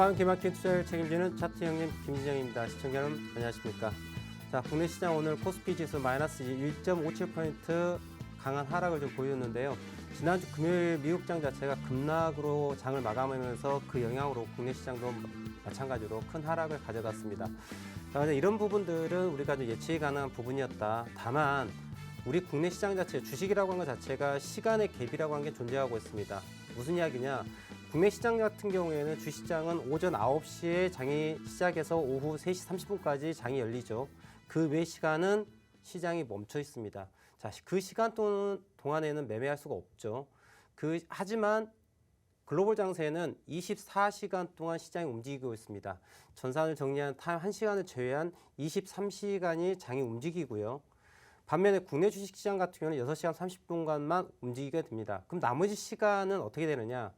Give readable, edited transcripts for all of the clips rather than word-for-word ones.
전방 기마켓 투자를 책임지는 차트 형님 김진영입니다. 시청자 여러분 안녕하십니까? 자, 국내 시장 오늘 코스피 지수 마이너스 1.57% 강한 하락을 좀 보였는데요. 지난주 금요일 미국 장 자체가 급락으로 장을 마감하면서 그 영향으로 국내 시장도 마찬가지로 큰 하락을 가져갔습니다. 자, 이런 부분들은 우리가 좀 예측이 가능한 부분이었다. 다만 우리 국내 시장 자체 주식이라고 하는 것 자체가 시간의 갭이라고 하는 게 존재하고 있습니다. 무슨 이야기냐? 국내 시장 같은 경우에는 주시장은 오전 9시에 장이 시작해서 오후 3시 30분까지 장이 열리죠. 그 외 시간은 시장이 멈춰 있습니다. 자, 그 시간 동안에는 매매할 수가 없죠. 하지만 글로벌 장세는 24시간 동안 시장이 움직이고 있습니다. 전산을 정리한 타임 1시간을 제외한 23시간이 장이 움직이고요. 반면에 국내 주식시장 같은 경우는 6시간 30분간만 움직이게 됩니다. 그럼 나머지 시간은 어떻게 되느냐?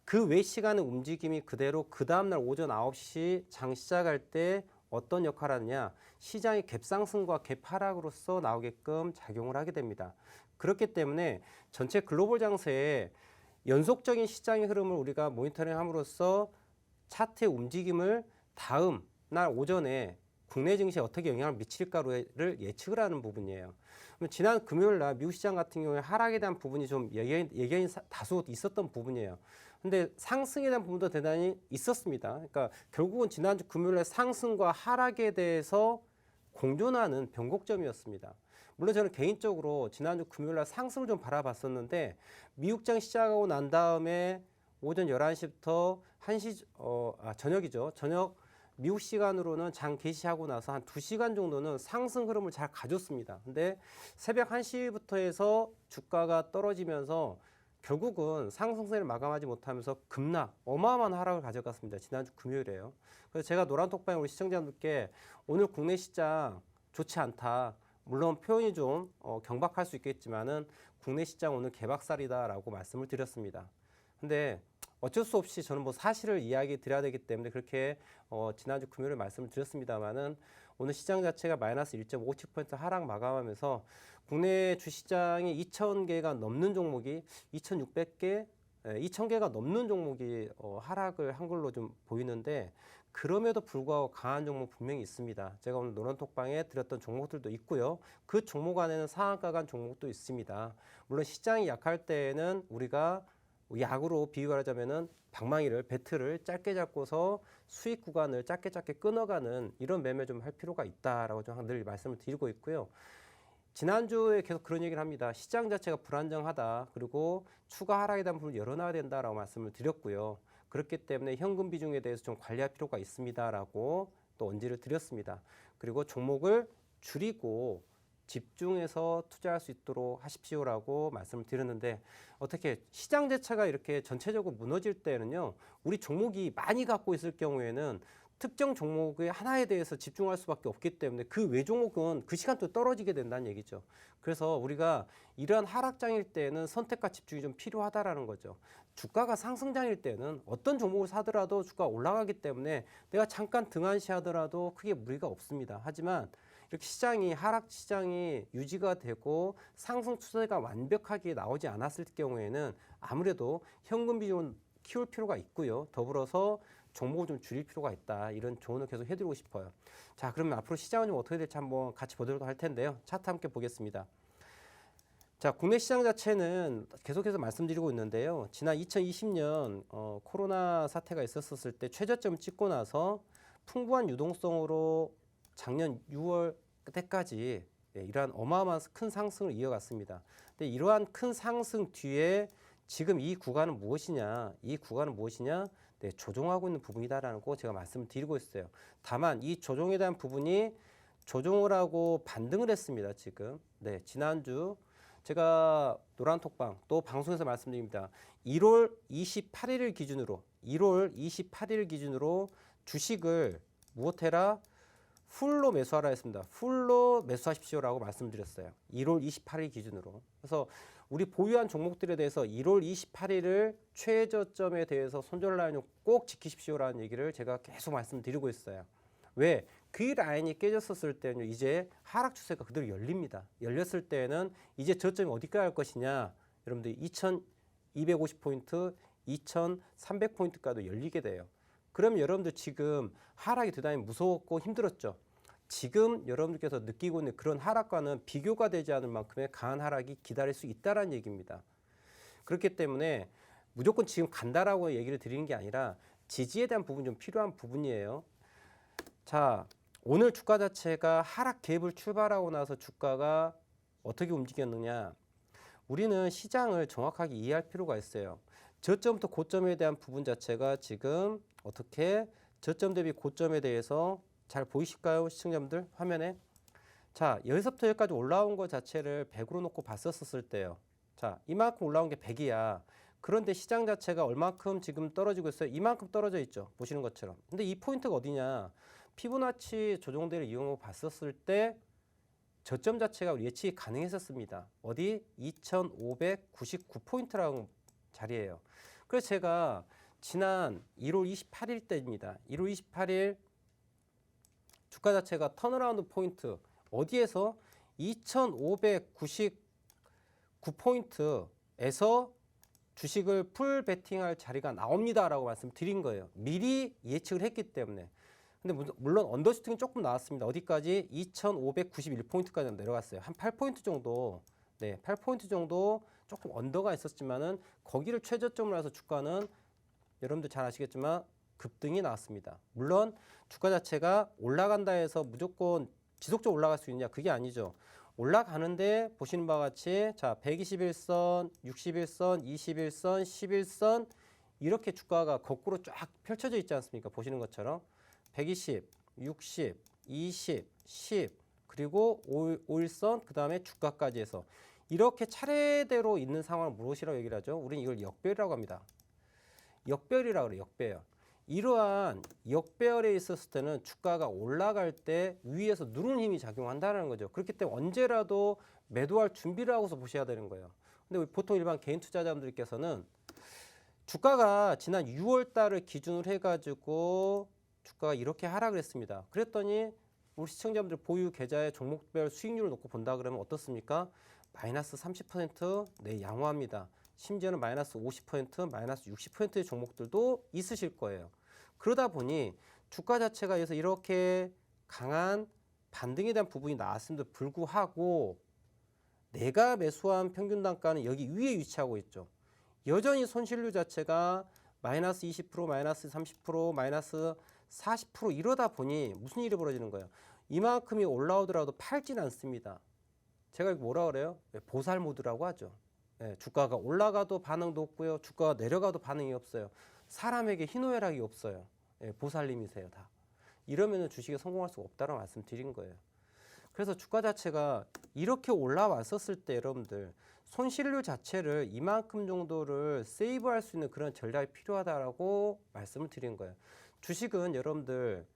그 외 시간의 움직임이 그대로 그 다음날 오전 9시 장 시작할 때 어떤 역할을 하느냐? 시장의 갭상승과 갭하락으로서 나오게끔 작용을 하게 됩니다. 그렇기 때문에 전체 글로벌 장세에 연속적인 시장의 흐름을 우리가 모니터링함으로써 차트의 움직임을 다음 날 오전에 국내 증시에 어떻게 영향을 미칠까를 예측을 하는 부분이에요. 지난 금요일 날 미국 시장 같은 경우에 하락에 대한 부분이 좀 예견이 다소 있었던 부분이에요. 근데 상승에 대한 부분도 대단히 있었습니다. 그러니까 결국은 지난주 금요일에 상승과 하락에 대해서 공존하는 변곡점이었습니다. 물론 저는 개인적으로 지난주 금요일 날 상승을 좀 바라봤었는데 미국장 시작하고 난 다음에 오전 11시부터 1시 저녁이죠. 저녁 미국 시간으로는 장 개시하고 나서 한 2시간 정도는 상승 흐름을 잘 가졌습니다. 근데 새벽 1시부터 해서 주가가 떨어지면서 결국은 상승세를 마감하지 못하면서 급락, 어마어마한 하락을 가져갔습니다. 지난주 금요일에요. 그래서 제가 노란톡방에 우리 시청자분들께 오늘 국내 시장 좋지 않다. 물론 표현이 좀 경박할 수 있겠지만은 국내 시장 오늘 개박살이다라고 말씀을 드렸습니다. 근데 어쩔 수 없이 저는 뭐 사실을 이야기 드려야 되기 때문에 그렇게 지난주 금요일에 말씀을 드렸습니다만은 오늘 시장 자체가 마이너스 1.57% 하락 마감하면서 국내 주시장이 2,000개가 넘는 종목이 2,600개, 2,000개가 넘는 종목이 하락을 한 걸로 좀 보이는데 그럼에도 불구하고 강한 종목 분명히 있습니다. 제가 오늘 노란톡방에 드렸던 종목들도 있고요. 그 종목 안에는 상한가 간 종목도 있습니다. 물론 시장이 약할 때에는 우리가 약으로 비유하자면은 방망이를 배트를 짧게 잡고서 수익 구간을 짧게 끊어가는 이런 매매 좀 할 필요가 있다라고 좀 늘 말씀을 드리고 있고요. 지난주에 계속 그런 얘기를 합니다. 시장 자체가 불안정하다. 그리고 추가 하락에 대한 부분을 열어놔야 된다라고 말씀을 드렸고요. 그렇기 때문에 현금 비중에 대해서 좀 관리할 필요가 있습니다라고 또 언지를 드렸습니다. 그리고 종목을 줄이고 집중해서 투자할 수 있도록 하십시오라고 말씀을 드렸는데 어떻게 시장 자체가 이렇게 전체적으로 무너질 때는요. 우리 종목이 많이 갖고 있을 경우에는 특정 종목의 하나에 대해서 집중할 수밖에 없기 때문에 그 외 종목은 그 시간도 떨어지게 된다는 얘기죠. 그래서 우리가 이러한 하락장일 때는 선택과 집중이 좀 필요하다라는 거죠. 주가가 상승장일 때는 어떤 종목을 사더라도 주가가 올라가기 때문에 내가 잠깐 등한시하더라도 크게 무리가 없습니다. 하지만 이렇게 하락 시장이 유지가 되고 상승 추세가 완벽하게 나오지 않았을 경우에는 아무래도 현금 비중은 키울 필요가 있고요. 더불어서 종목을 좀 줄일 필요가 있다. 이런 조언을 계속 해드리고 싶어요. 자, 그러면 앞으로 시장은 좀 어떻게 될지 한번 같이 보도록 할 텐데요. 차트 함께 보겠습니다. 자, 국내 시장 자체는 계속해서 말씀드리고 있는데요. 지난 2020년 코로나 사태가 있었을 때 최저점을 찍고 나서 풍부한 유동성으로 작년 6월 때까지 이러한 어마어마한 큰 상승을 이어갔습니다. 근데 이러한 큰 상승 뒤에 지금 이 구간은 무엇이냐? 네, 조정하고 있는 부분이다라는 거 제가 말씀을 드리고 있어요. 다만 이 조정에 대한 부분이 조정을 하고 반등을 했습니다. 지금. 네, 지난주 제가 노란톡방 또 방송에서 말씀드립니다. 1월 28일 기준으로 주식을 무엇해라? 풀로 매수하라 했습니다. 풀로 매수하십시오라고 말씀드렸어요. 1월 28일 기준으로. 그래서 우리 보유한 종목들에 대해서 1월 28일을 최저점에 대해서 손절 라인을 꼭 지키십시오라는 얘기를 제가 계속 말씀드리고 있어요. 왜? 그 라인이 깨졌었을 때는 이제 하락 추세가 그대로 열립니다. 열렸을 때는 이제 저점이 어디까지 갈 것이냐. 여러분들 2250포인트, 2300포인트까지도 열리게 돼요. 그럼 여러분들 지금 하락이 대단히 무서웠고 힘들었죠. 지금 여러분들께서 느끼고 있는 그런 하락과는 비교가 되지 않을 만큼의 강한 하락이 기다릴 수 있다는 얘기입니다. 그렇기 때문에 무조건 지금 간다라고 얘기를 드리는 게 아니라 지지에 대한 부분이 좀 필요한 부분이에요. 자, 오늘 주가 자체가 하락 갭을 출발하고 나서 주가가 어떻게 움직였느냐. 우리는 시장을 정확하게 이해할 필요가 있어요. 저점부터 고점에 대한 부분 자체가 지금 어떻게 저점 대비 고점에 대해서 잘 보이실까요? 시청자분들 화면에. 자, 여기서부터 여기까지 올라온 것 자체를 100으로 놓고 봤었을 때요. 자, 이만큼 올라온 게 100이야. 그런데 시장 자체가 얼마큼 지금 떨어지고 있어요? 이만큼 떨어져 있죠. 보시는 것처럼. 근데 이 포인트가 어디냐? 피보나치 조정대를 이용하고 봤었을 때 저점 자체가 예측이 가능했었습니다. 어디? 2599포인트라는 자리예요. 그래서 제가 지난 1월 28일 때입니다. 1월 28일 주가 자체가 턴어라운드 포인트 어디에서 2599포인트에서 주식을 풀 베팅할 자리가 나옵니다라고 말씀드린 거예요. 미리 예측을 했기 때문에. 근데 물론 언더슈팅이 조금 나왔습니다. 어디까지? 2591포인트까지 내려갔어요. 한 8포인트 정도, 네, 8포인트 정도 조금 언더가 있었지만은 거기를 최저점으로 해서 주가는 여러분들 잘 아시겠지만 급등이 나왔습니다. 물론 주가 자체가 올라간다 해서 무조건 지속적으로 올라갈 수 있느냐? 그게 아니죠. 올라가는데 보시는 바와 같이 자 121선, 61선, 21선, 11선 이렇게 주가가 거꾸로 쫙 펼쳐져 있지 않습니까? 보시는 것처럼 120, 60, 20, 10 그리고 5일선 그 다음에 주가까지 해서 이렇게 차례대로 있는 상황을 무엇이라고 얘기를 하죠? 우리는 이걸 역배열이라고 합니다. 역배열이라고 그래요. 역배열. 이러한 역배열에 있었을 때는 주가가 올라갈 때 위에서 누르는 힘이 작용한다는 거죠. 그렇기 때문에 언제라도 매도할 준비를 하고서 보셔야 되는 거예요. 근데 보통 일반 개인 투자자분들께서는 주가가 지난 6월 달을 기준으로 해가지고 주가가 이렇게 하락을 했습니다. 그랬더니 우리 시청자분들 보유 계좌의 종목별 수익률을 놓고 본다 그러면 어떻습니까? 마이너스 30% 네, 양호합니다. 심지어는 마이너스 50%, 마이너스 60%의 종목들도 있으실 거예요. 그러다 보니 주가 자체가 여기서 이렇게 강한 반등에 대한 부분이 나왔음에도 불구하고 내가 매수한 평균 단가는 여기 위에 위치하고 있죠. 여전히 손실률 자체가 마이너스 20%, 마이너스 30%, 마이너스 40% 이러다 보니 무슨 일이 벌어지는 거예요? 이만큼이 올라오더라도 팔진 않습니다. 제가 뭐라 그래요? 보살 모드라고 하죠. 네, 주가가 올라가도 반응도 없고요. 주가가 내려가도 반응이 없어요. 사람에게 희노애락이 없어요. 네, 보살님이세요 다. 이러면 주식에 성공할 수가 없다라고 말씀드린 거예요. 그래서 주가 자체가 이렇게 올라왔었을 때 여러분들 손실률 자체를 이만큼 정도를 세이브할 수 있는 그런 전략이 필요하다라고 말씀을 드린 거예요. 주식은 여러분들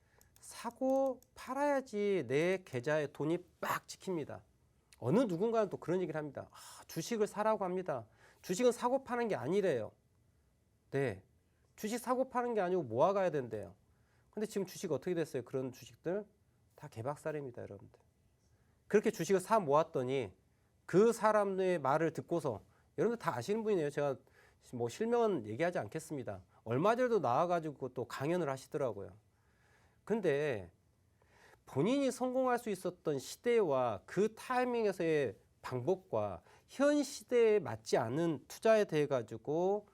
사고 팔아야지 내 계좌에 돈이 빡 찍힙니다. 어느 누군가는 또 그런 얘기를 합니다. 주식을 사라고 합니다. 주식은 사고 파는 게 아니래요. 네, 주식 사고 파는 게 아니고 모아가야 된대요. 근데 지금 주식 어떻게 됐어요? 그런 주식들 다 개박살입니다, 여러분들. 그렇게 주식을 사 모았더니 그 사람의 말을 듣고서 여러분들 다 아시는 분이네요. 제가 뭐 실명은 얘기하지 않겠습니다. 얼마 전에도 나와가지고 또 강연을 하시더라고요. 근데 본인이 성공할 수 있었던 시대와 그 타이밍에서의 방법과 현 시대에 맞지 않은 투자에 대해 가지고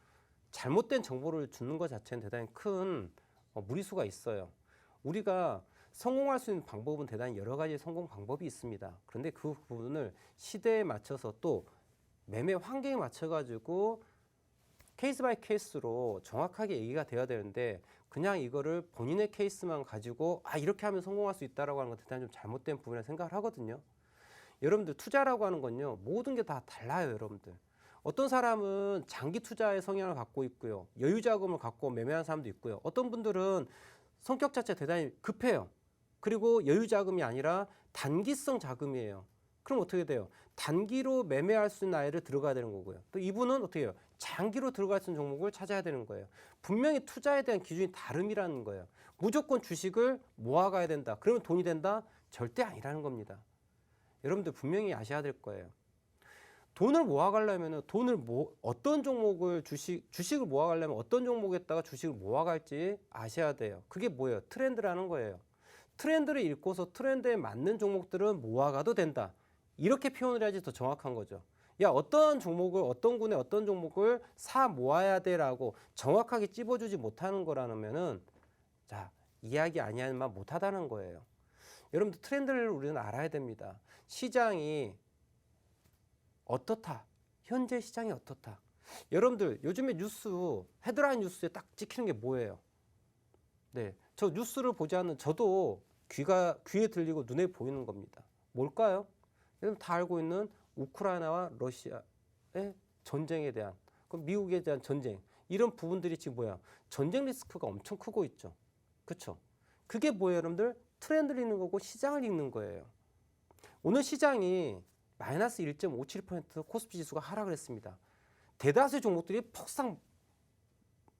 잘못된 정보를 주는 것 자체는 대단히 큰 무리수가 있어요. 우리가 성공할 수 있는 방법은 대단히 여러 가지 성공 방법이 있습니다. 그런데 그 부분을 시대에 맞춰서 또 매매 환경에 맞춰 가지고 케이스 바이 케이스로 정확하게 얘기가 돼야 되는데 그냥 이거를 본인의 케이스만 가지고 이렇게 하면 성공할 수 있다라고 하는 건 대단히 좀 잘못된 부분이라고 생각을 하거든요. 여러분들 투자라고 하는 건요. 모든 게 다 달라요, 여러분들. 어떤 사람은 장기 투자의 성향을 갖고 있고요. 여유 자금을 갖고 매매하는 사람도 있고요. 어떤 분들은 성격 자체가 대단히 급해요. 그리고 여유 자금이 아니라 단기성 자금이에요. 그럼 어떻게 돼요? 단기로 매매할 수 있는 아이를 들어가야 되는 거고요. 또 이분은 어떻게 해요? 장기로 들어갈 수 있는 종목을 찾아야 되는 거예요. 분명히 투자에 대한 기준이 다름이라는 거예요. 무조건 주식을 모아가야 된다. 그러면 돈이 된다? 절대 아니라는 겁니다. 여러분들 분명히 아셔야 될 거예요. 돈을 모아가려면 어떤 종목을 주식을 모아가려면 어떤 종목에다가 주식을 모아갈지 아셔야 돼요. 그게 뭐예요? 트렌드라는 거예요. 트렌드를 읽고서 트렌드에 맞는 종목들은 모아가도 된다. 이렇게 표현을 해야지 더 정확한 거죠. 야, 어떤 종목을 어떤 군에 어떤 종목을 사 모아야 돼라고 정확하게 찝어주지 못하는 거라면은 자, 이야기 아니하면 못하다는 거예요. 여러분들 트렌드를 우리는 알아야 됩니다. 시장이 어떻다. 현재 시장이 어떻다. 여러분들 요즘에 뉴스 헤드라인 뉴스에 딱 찍히는 게 뭐예요? 네, 저 뉴스를 보지 않는 저도 귀에 들리고 눈에 보이는 겁니다. 뭘까요? 여러분 다 알고 있는 우크라이나와 러시아의 전쟁에 대한 미국에 대한 전쟁 이런 부분들이 지금 뭐야? 전쟁 리스크가 엄청 크고 있죠. 그렇죠? 그게 뭐예요, 여러분들? 트렌드를 읽는 거고 시장을 읽는 거예요. 오늘 시장이 마이너스 1.57% 코스피 지수가 하락을 했습니다. 대다수의 종목들이 폭삭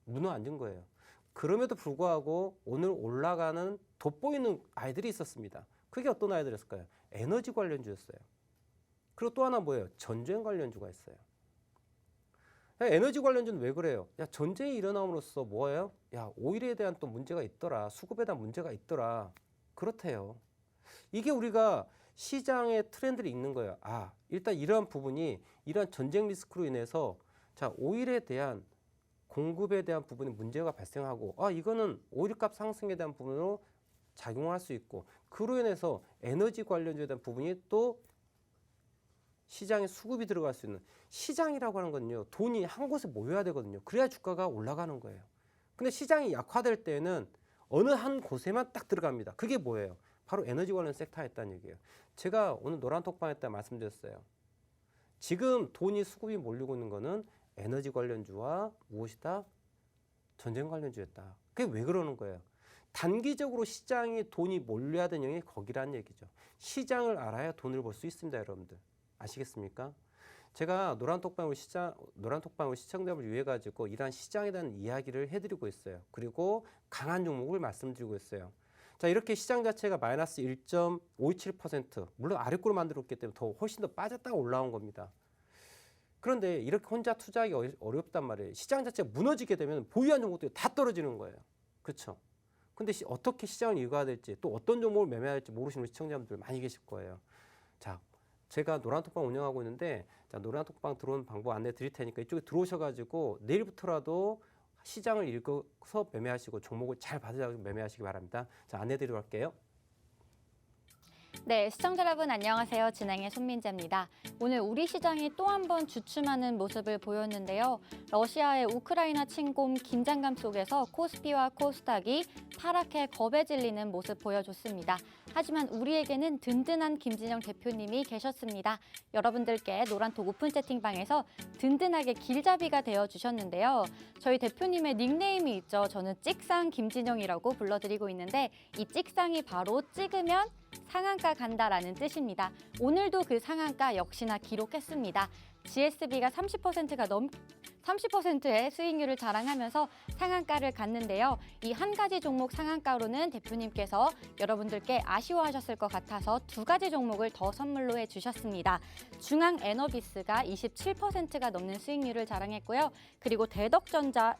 무너앉은 거예요. 그럼에도 불구하고 오늘 올라가는 돋보이는 아이들이 있었습니다. 그게 어떤 아이들이었을까요? 에너지 관련주였어요. 그리고 또 하나 뭐예요? 전쟁 관련주가 있어요. 에너지 관련주는 왜 그래요? 야, 전쟁이 일어남으로써 뭐예요? 야, 오일에 대한 또 문제가 있더라. 수급에 대한 문제가 있더라. 그렇대요. 이게 우리가 시장의 트렌드를 읽는 거예요. 아, 일단 이러한 부분이 이러한 전쟁 리스크로 인해서 자, 오일에 대한 공급에 대한 부분에 문제가 발생하고 이거는 오일값 상승에 대한 부분으로 작용할 수 있고 그로 인해서 에너지 관련주에 대한 부분이 또 시장에 수급이 들어갈 수 있는 시장이라고 하는 건요. 돈이 한 곳에 모여야 되거든요. 그래야 주가가 올라가는 거예요. 근데 시장이 약화될 때는 어느 한 곳에만 딱 들어갑니다. 그게 뭐예요? 바로 에너지 관련 섹터였다는 얘기예요. 제가 오늘 노란톡방에 때 말씀드렸어요. 지금 돈이 수급이 몰리고 있는 거는 에너지 관련주와 무엇이다? 전쟁 관련주였다. 그게 왜 그러는 거예요? 단기적으로 시장에 돈이 몰려야 되는 영역이 거기라는 얘기죠. 시장을 알아야 돈을 벌 수 있습니다, 여러분들. 아시겠습니까? 제가 노란톡방으로 시청자분을 위해 가지고 이러한 시장에 대한 이야기를 해드리고 있어요. 그리고 강한 종목을 말씀드리고 있어요. 자, 이렇게 시장 자체가 마이너스 1.527% 물론 아래꼴로 만들었기 때문에 훨씬 더 빠졌다가 올라온 겁니다. 그런데 이렇게 혼자 투자하기 어렵단 말이에요. 시장 자체가 무너지게 되면 보유한 종목들이 다 떨어지는 거예요. 그렇죠? 근데 어떻게 시장을 읽어야 될지 또 어떤 종목을 매매해야 할지 모르시는 시청자분들 많이 계실 거예요. 자, 제가 노란톡방 운영하고 있는데 자, 노란톡방 들어오는 방법 안내 드릴 테니까 이쪽에 들어오셔가지고 내일부터라도 시장을 읽어서 매매하시고 종목을 잘 받으셔서 매매하시기 바랍니다. 자, 안내 드리도록 할게요. 네, 시청자 여러분 안녕하세요. 진행의 손민재입니다. 오늘 우리 시장이 또 한 번 주춤하는 모습을 보였는데요. 러시아의 우크라이나 침공 긴장감 속에서 코스피와 코스닥이 파랗게 겁에 질리는 모습 보여줬습니다. 하지만 우리에게는 든든한 김진영 대표님이 계셨습니다. 여러분들께 노란톡 오픈 채팅방에서 든든하게 길잡이가 되어주셨는데요. 저희 대표님의 닉네임이 있죠. 저는 찍상 김진영이라고 불러드리고 있는데 이 찍상이 바로 찍으면 상한가 간다라는 뜻입니다. 오늘도 그 상한가 역시나 기록했습니다. GSB가 30%의 수익률을 자랑하면서 상한가를 갔는데요. 이 한 가지 종목 상한가로는 대표님께서 여러분들께 아쉬워하셨을 것 같아서 두 가지 종목을 더 선물로 해주셨습니다. 중앙에너비스가 27%가 넘는 수익률을 자랑했고요. 그리고 대동전자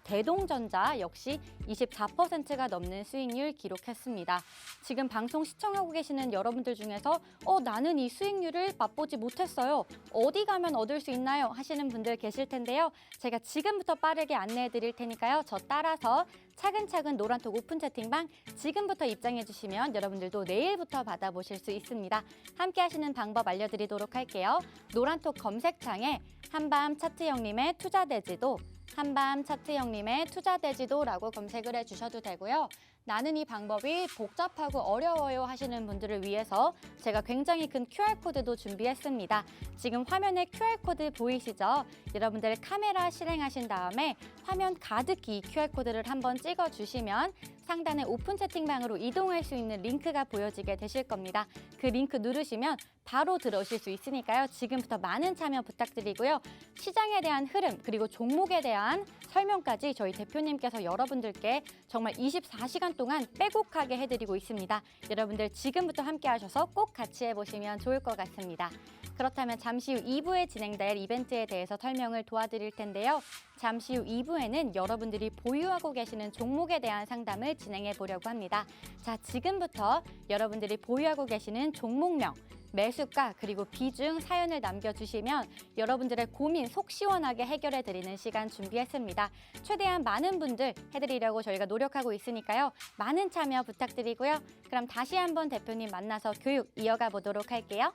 역시 24%가 넘는 수익률 기록했습니다. 지금 방송 시청하고 계시는 여러분들 중에서 나는 이 수익률을 맛보지 못했어요. 어디 가면 얻을 수 있나요? 하시는 분들 계실 텐데요. 제가 지금부터 빠르게 안내해 드릴 테니까요. 저 따라서 차근차근 노란톡 오픈 채팅방 지금부터 입장해 주시면 여러분들도 내일부터 받아보실 수 있습니다. 함께 하시는 방법 알려드리도록 할게요. 노란톡 검색창에 한밤 차트 형님의 투자대지도 한밤 차트 형님의 투자대지도라고 검색을 해주셔도 되고요. 나는 이 방법이 복잡하고 어려워요 하시는 분들을 위해서 제가 굉장히 큰 QR코드도 준비했습니다. 지금 화면에 QR코드 보이시죠? 여러분들 카메라 실행하신 다음에 화면 가득히 QR코드를 한번 찍어주시면 상단의 오픈 채팅방으로 이동할 수 있는 링크가 보여지게 되실 겁니다. 그 링크 누르시면 바로 들어오실 수 있으니까요. 지금부터 많은 참여 부탁드리고요. 시장에 대한 흐름 그리고 종목에 대한 설명까지 저희 대표님께서 여러분들께 정말 24시간 동안 빼곡하게 해드리고 있습니다. 여러분들 지금부터 함께 하셔서 꼭 같이 해보시면 좋을 것 같습니다. 그렇다면 잠시 후 2부에 진행될 이벤트에 대해서 설명을 도와드릴 텐데요. 잠시 후 2부에는 여러분들이 보유하고 계시는 종목에 대한 상담을 진행해 보려고 합니다. 자, 지금부터 여러분들이 보유하고 계시는 종목명, 매수가 그리고 비중 사연을 남겨주시면 여러분들의 고민 속 시원하게 해결해 드리는 시간 준비했습니다. 최대한 많은 분들 해드리려고 저희가 노력하고 있으니까요. 많은 참여 부탁드리고요. 그럼 다시 한번 대표님 만나서 교육 이어가 보도록 할게요.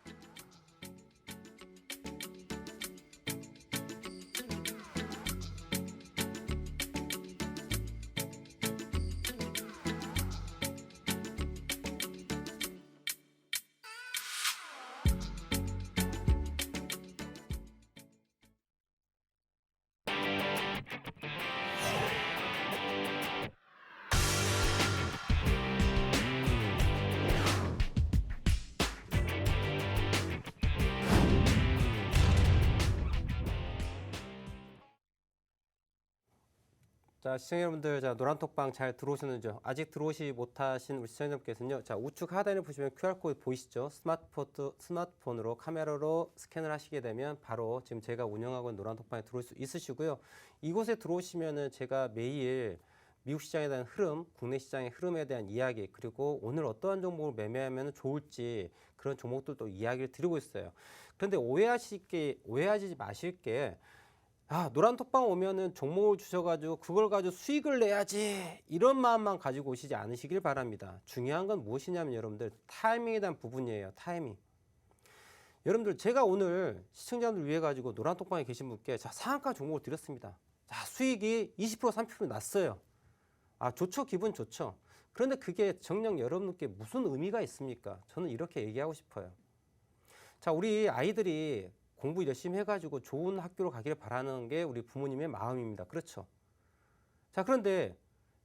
자, 시청자 여러분들, 자, 노란톡방 잘 들어오셨는지요? 아직 들어오시 못하신 우리 시청자분께서는요, 자, 우측 하단에 보시면 QR코드 보이시죠? 스마트폰으로 카메라로 스캔을 하시게 되면 바로 지금 제가 운영하고 있는 노란톡방에 들어올 수 있으시고요. 이곳에 들어오시면은 제가 매일 미국 시장에 대한 흐름, 국내 시장의 흐름에 대한 이야기, 그리고 오늘 어떠한 종목을 매매하면 좋을지 그런 종목들도 이야기를 드리고 있어요. 그런데 오해하지 마실 게 노란톡방 오면은 종목을 주셔가지고 그걸 가지고 수익을 내야지 이런 마음만 가지고 오시지 않으시길 바랍니다. 중요한 건 무엇이냐면 여러분들 타이밍에 대한 부분이에요. 타이밍. 여러분들 제가 오늘 시청자분들 위해 가지고 노란톡방에 계신 분께 자, 상한가 종목을 드렸습니다. 자, 수익이 20% 30% 났어요. 좋죠. 기분 좋죠. 그런데 그게 정녕 여러분께 무슨 의미가 있습니까? 저는 이렇게 얘기하고 싶어요. 자, 우리 아이들이 공부 열심히 해가지고 좋은 학교로 가기를 바라는 게 우리 부모님의 마음입니다. 그렇죠? 자, 그런데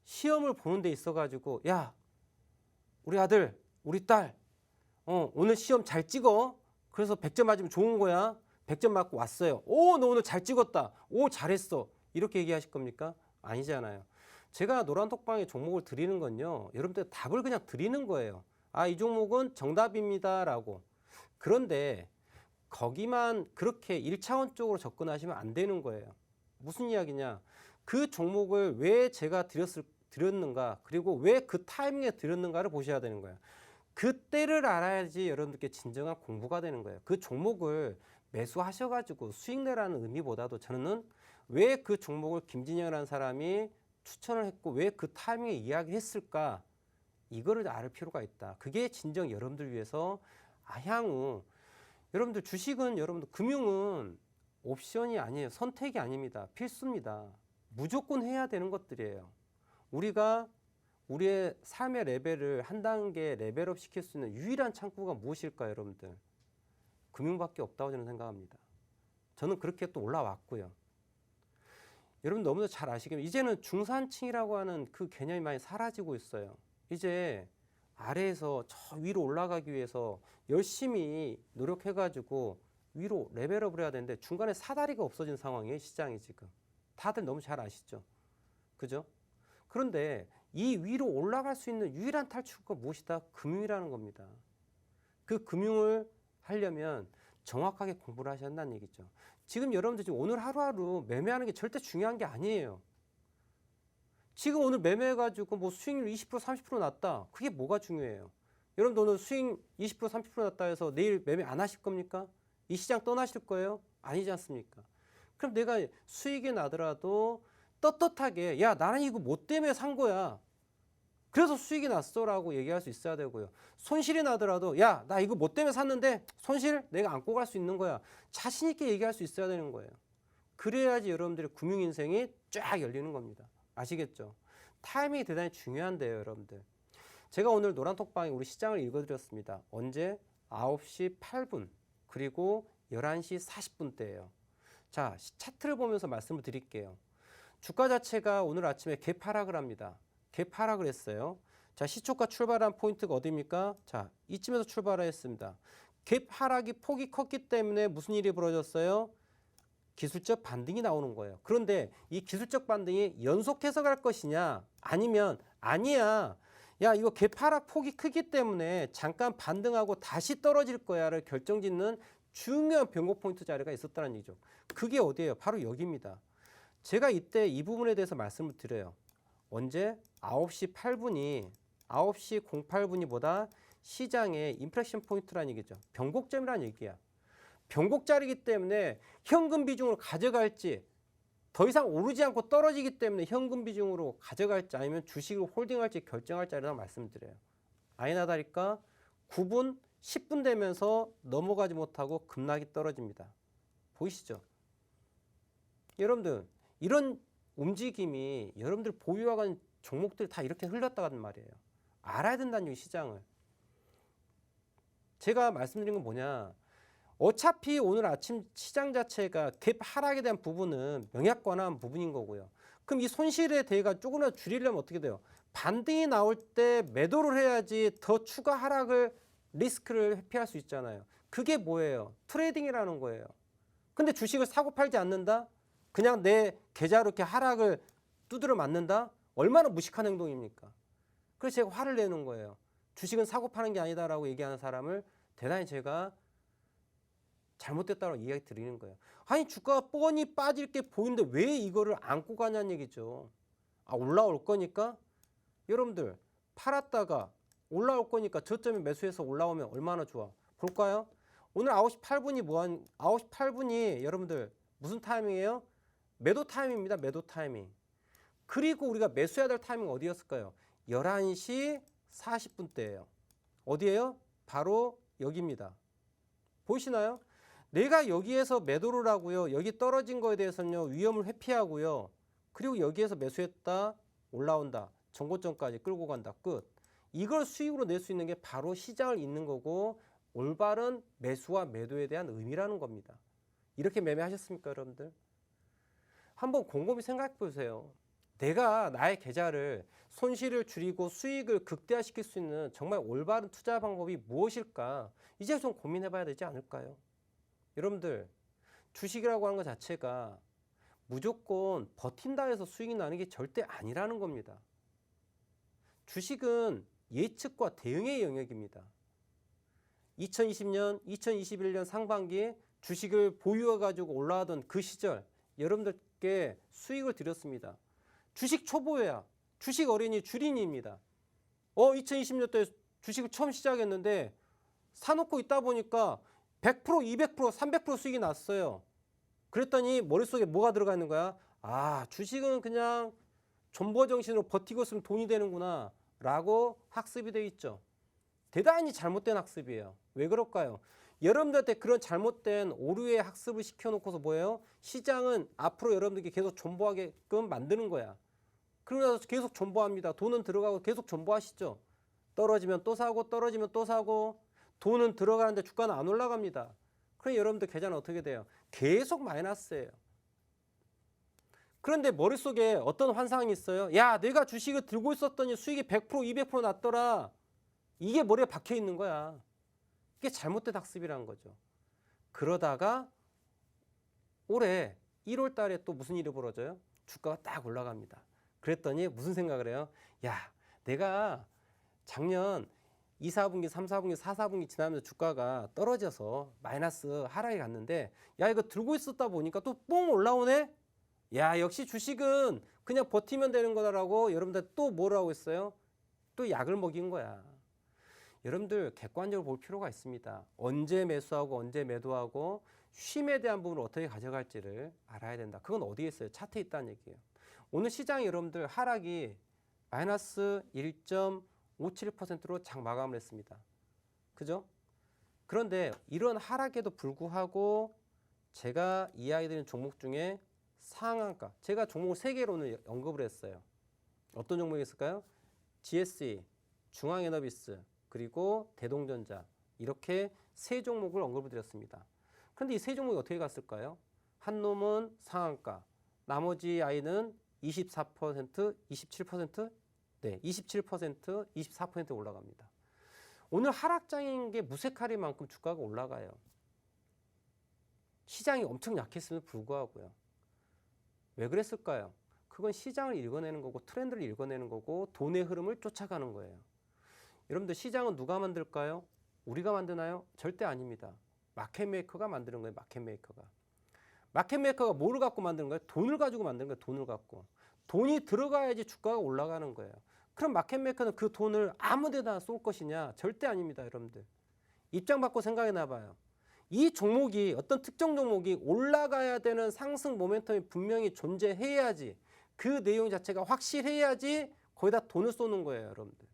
시험을 보는 데 있어가지고 야, 우리 아들, 우리 딸, 오늘 시험 잘 찍어. 그래서 100점 맞으면 좋은 거야. 100점 맞고 왔어요. 오, 너 오늘 잘 찍었다. 오, 잘했어. 이렇게 얘기하실 겁니까? 아니잖아요. 제가 노란톡방에 종목을 드리는 건요, 여러분들 답을 그냥 드리는 거예요. 이 종목은 정답입니다 라고. 그런데 거기만 그렇게 1차원적으로 접근하시면 안 되는 거예요. 무슨 이야기냐? 그 종목을 왜 제가 드렸는가, 그리고 왜 그 타이밍에 드렸는가를 보셔야 되는 거예요. 그때를 알아야지 여러분들께 진정한 공부가 되는 거예요. 그 종목을 매수하셔가지고 수익 내라는 의미보다도 저는 왜 그 종목을 김진영이라는 사람이 추천을 했고 왜 그 타이밍에 이야기했을까, 이거를 알을 필요가 있다. 그게 진정 여러분들 위해서 향후 여러분들 주식은, 여러분들 금융은 옵션이 아니에요. 선택이 아닙니다. 필수입니다. 무조건 해야 되는 것들이에요. 우리가 우리의 삶의 레벨을 한 단계 레벨업 시킬 수 있는 유일한 창구가 무엇일까요, 여러분들? 금융밖에 없다고 저는 생각합니다. 저는 그렇게 또 올라왔고요. 여러분 너무도 잘 아시겠지만 이제는 중산층이라고 하는 그 개념이 많이 사라지고 있어요. 이제 아래에서 저 위로 올라가기 위해서 열심히 노력해가지고 위로 레벨업을 해야 되는데 중간에 사다리가 없어진 상황이에요. 시장이 지금. 다들 너무 잘 아시죠? 그죠? 그런데 이 위로 올라갈 수 있는 유일한 탈출구가 무엇이다? 금융이라는 겁니다. 그 금융을 하려면 정확하게 공부를 하셔야 한다는 얘기죠. 지금 여러분들 지금 오늘 하루하루 매매하는 게 절대 중요한 게 아니에요. 지금 오늘 매매해가지고 뭐 수익률 20% 30% 났다. 그게 뭐가 중요해요? 여러분들 오늘 수익 20% 30% 났다 해서 내일 매매 안 하실 겁니까? 이 시장 떠나실 거예요? 아니지 않습니까? 그럼 내가 수익이 나더라도 떳떳하게 야, 나는 이거 뭐 때문에 산 거야. 그래서 수익이 났어 라고 얘기할 수 있어야 되고요. 손실이 나더라도 야, 나 이거 뭐 때문에 샀는데 손실 내가 안고 갈 수 있는 거야. 자신 있게 얘기할 수 있어야 되는 거예요. 그래야지 여러분들의 금융 인생이 쫙 열리는 겁니다. 아시겠죠? 타이밍이 대단히 중요한데요, 여러분들. 제가 오늘 노란톡방에 우리 시장을 읽어드렸습니다. 언제? 9시 8분 그리고 11시 40분대예요. 자, 차트를 보면서 말씀을 드릴게요. 주가 자체가 오늘 아침에 갭 하락을 합니다. 갭 하락을 했어요. 자, 시초가 출발한 포인트가 어디입니까? 자, 이쯤에서 출발했습니다. 갭 하락이 폭이 컸기 때문에 무슨 일이 벌어졌어요? 기술적 반등이 나오는 거예요. 그런데 이 기술적 반등이 연속해서 갈 것이냐 아니면 아니야. 야, 이거 갭 하락 폭이 크기 때문에 잠깐 반등하고 다시 떨어질 거야를 결정짓는 중요한 변곡 포인트 자리가 있었다는 얘기죠. 그게 어디예요? 바로 여기입니다. 제가 이때 이 부분에 대해서 말씀을 드려요. 언제? 9시 8분이 9시 08분이 보다 시장의 인플레션 포인트라는 얘기죠. 변곡점이라는 얘기야. 변곡 자리이기 때문에 현금 비중으로 가져갈지 더 이상 오르지 않고 떨어지기 때문에 현금 비중으로 가져갈지 아니면 주식을 홀딩할지 결정할 자리라고 말씀드려요. 아니나 다를까 9분, 10분 되면서 넘어가지 못하고 급락이 떨어집니다. 보이시죠? 여러분들 이런 움직임이 여러분들 보유하고 있는 종목들이 다 이렇게 흘렀다는 말이에요. 알아야 된다는 얘기 시장을. 제가 말씀드린 건 뭐냐. 어차피 오늘 아침 시장 자체가 갭 하락에 대한 부분은 명약관한 부분인 거고요. 그럼 이 손실에 대해서 조금이라도 줄이려면 어떻게 돼요? 반등이 나올 때 매도를 해야지 더 추가 하락을 리스크를 회피할 수 있잖아요. 그게 뭐예요? 트레이딩이라는 거예요. 근데 주식을 사고 팔지 않는다? 그냥 내 계좌로 이렇게 하락을 두드려 맞는다? 얼마나 무식한 행동입니까? 그래서 제가 화를 내는 거예요. 주식은 사고 파는 게 아니다라고 얘기하는 사람을 대단히 제가 잘못됐다고 이야기 드리는 거예요. 아니 주가가 뻔히 빠질 게 보이는데 왜 이거를 안고 가냐는 얘기죠. 아 올라올 거니까 여러분들 팔았다가 올라올 거니까 저점에 매수해서 올라오면 얼마나 좋아. 볼까요? 오늘 9시 8분이 9시 8분이 여러분들 무슨 타이밍이에요? 매도 타이밍입니다. 매도 타이밍. 그리고 우리가 매수해야 될 타이밍 어디였을까요? 11시 40분 대예요. 어디예요? 바로 여기입니다. 보이시나요? 내가 여기에서 매도를 하고요. 여기 떨어진 거에 대해서는요. 위험을 회피하고요. 그리고 여기에서 매수했다. 올라온다. 정고점까지 끌고 간다. 끝. 이걸 수익으로 낼 수 있는 게 바로 시장을 잇는 거고 올바른 매수와 매도에 대한 의미라는 겁니다. 이렇게 매매하셨습니까, 여러분들? 한번 곰곰이 생각해 보세요. 내가 나의 계좌를 손실을 줄이고 수익을 극대화시킬 수 있는 정말 올바른 투자 방법이 무엇일까? 이제 좀 고민해 봐야 되지 않을까요? 여러분들 주식이라고 하는 것 자체가 무조건 버틴다 해서 수익이 나는 게 절대 아니라는 겁니다. 주식은 예측과 대응의 영역입니다. 2020년, 2021년 상반기에 주식을 보유해가지고 올라가던 그 시절 여러분들께 수익을 드렸습니다. 주식 초보야. 주식 어린이 주린이입니다. 2020년도에 주식을 처음 시작했는데 사놓고 있다 보니까 100%, 200%, 300% 수익이 났어요. 그랬더니 머릿속에 뭐가 들어가 있는 거야? 아, 주식은 그냥 존버정신으로 버티고 있으면 돈이 되는구나 라고 학습이 되어 있죠. 대단히 잘못된 학습이에요. 왜 그럴까요? 여러분들한테 그런 잘못된 오류의 학습을 시켜놓고서 뭐예요? 시장은 앞으로 여러분들께 계속 존버하게끔 만드는 거야. 그러고 나서 계속 존버합니다. 돈은 들어가고 계속 존버하시죠. 떨어지면 또 사고 떨어지면 또 사고 돈은 들어가는데 주가는 안 올라갑니다. 그럼 여러분들 계좌는 어떻게 돼요? 계속 마이너스예요. 그런데 머릿속에 어떤 환상이 있어요? 야, 내가 주식을 들고 있었더니 수익이 100%, 200% 났더라. 이게 머리에 박혀 있는 거야. 이게 잘못된 학습이라는 거죠. 그러다가 올해 1월 달에 또 무슨 일이 벌어져요? 주가가 딱 올라갑니다. 그랬더니 무슨 생각을 해요? 야, 내가 작년 2, 4분기, 3, 4분기, 4, 4분기 지나면서 주가가 떨어져서 마이너스 하락이 갔는데 야, 이거 들고 있었다 보니까 또 뽕 올라오네? 야, 역시 주식은 그냥 버티면 되는 거다라고 여러분들 또 뭐라고 했어요? 또 약을 먹인 거야. 여러분들 객관적으로 볼 필요가 있습니다. 언제 매수하고 언제 매도하고 쉼에 대한 부분을 어떻게 가져갈지를 알아야 된다. 그건 어디에 있어요? 차트에 있다는 얘기예요. 오늘 시장이 여러분들 하락이 마이너스 1.57%로 장 마감을 했습니다. 그죠? 그런데 이런 하락에도 불구하고 제가 이야기드린 종목 중에 상한가, 제가 종목을 3개로 오늘 언급을 했어요. 어떤 종목이 있을까요? GSE, 중앙에너비스, 그리고 대동전자, 이렇게 3종목을 언급을 드렸습니다. 그런데 이 3종목이 어떻게 갔을까요? 한 놈은 상한가, 나머지 아이는 24%, 27%? 네, 27%, 24% 올라갑니다. 오늘 하락장인 게 무색하리만큼 주가가 올라가요. 시장이 엄청 약했음에도 불구하고요. 왜 그랬을까요? 그건 시장을 읽어내는 거고 트렌드를 읽어내는 거고 돈의 흐름을 쫓아가는 거예요. 여러분들 시장은 누가 만들까요? 우리가 만드나요? 절대 아닙니다. 마켓메이커가 만드는 거예요. 마켓메이커가. 마켓메이커가 뭐를 갖고 만드는 거예요? 돈을 가지고 만드는 거예요. 돈을 갖고. 돈이 들어가야지 주가가 올라가는 거예요. 그럼 마켓메이커는 그 돈을 아무 데나 쏠 것이냐? 절대 아닙니다. 여러분들. 입장 바꿔 생각해 놔봐요. 이 종목이 어떤 특정 종목이 올라가야 되는 상승 모멘텀이 분명히 존재해야지 그 내용 자체가 확실해야지 거기다 돈을 쏘는 거예요. 여러분들.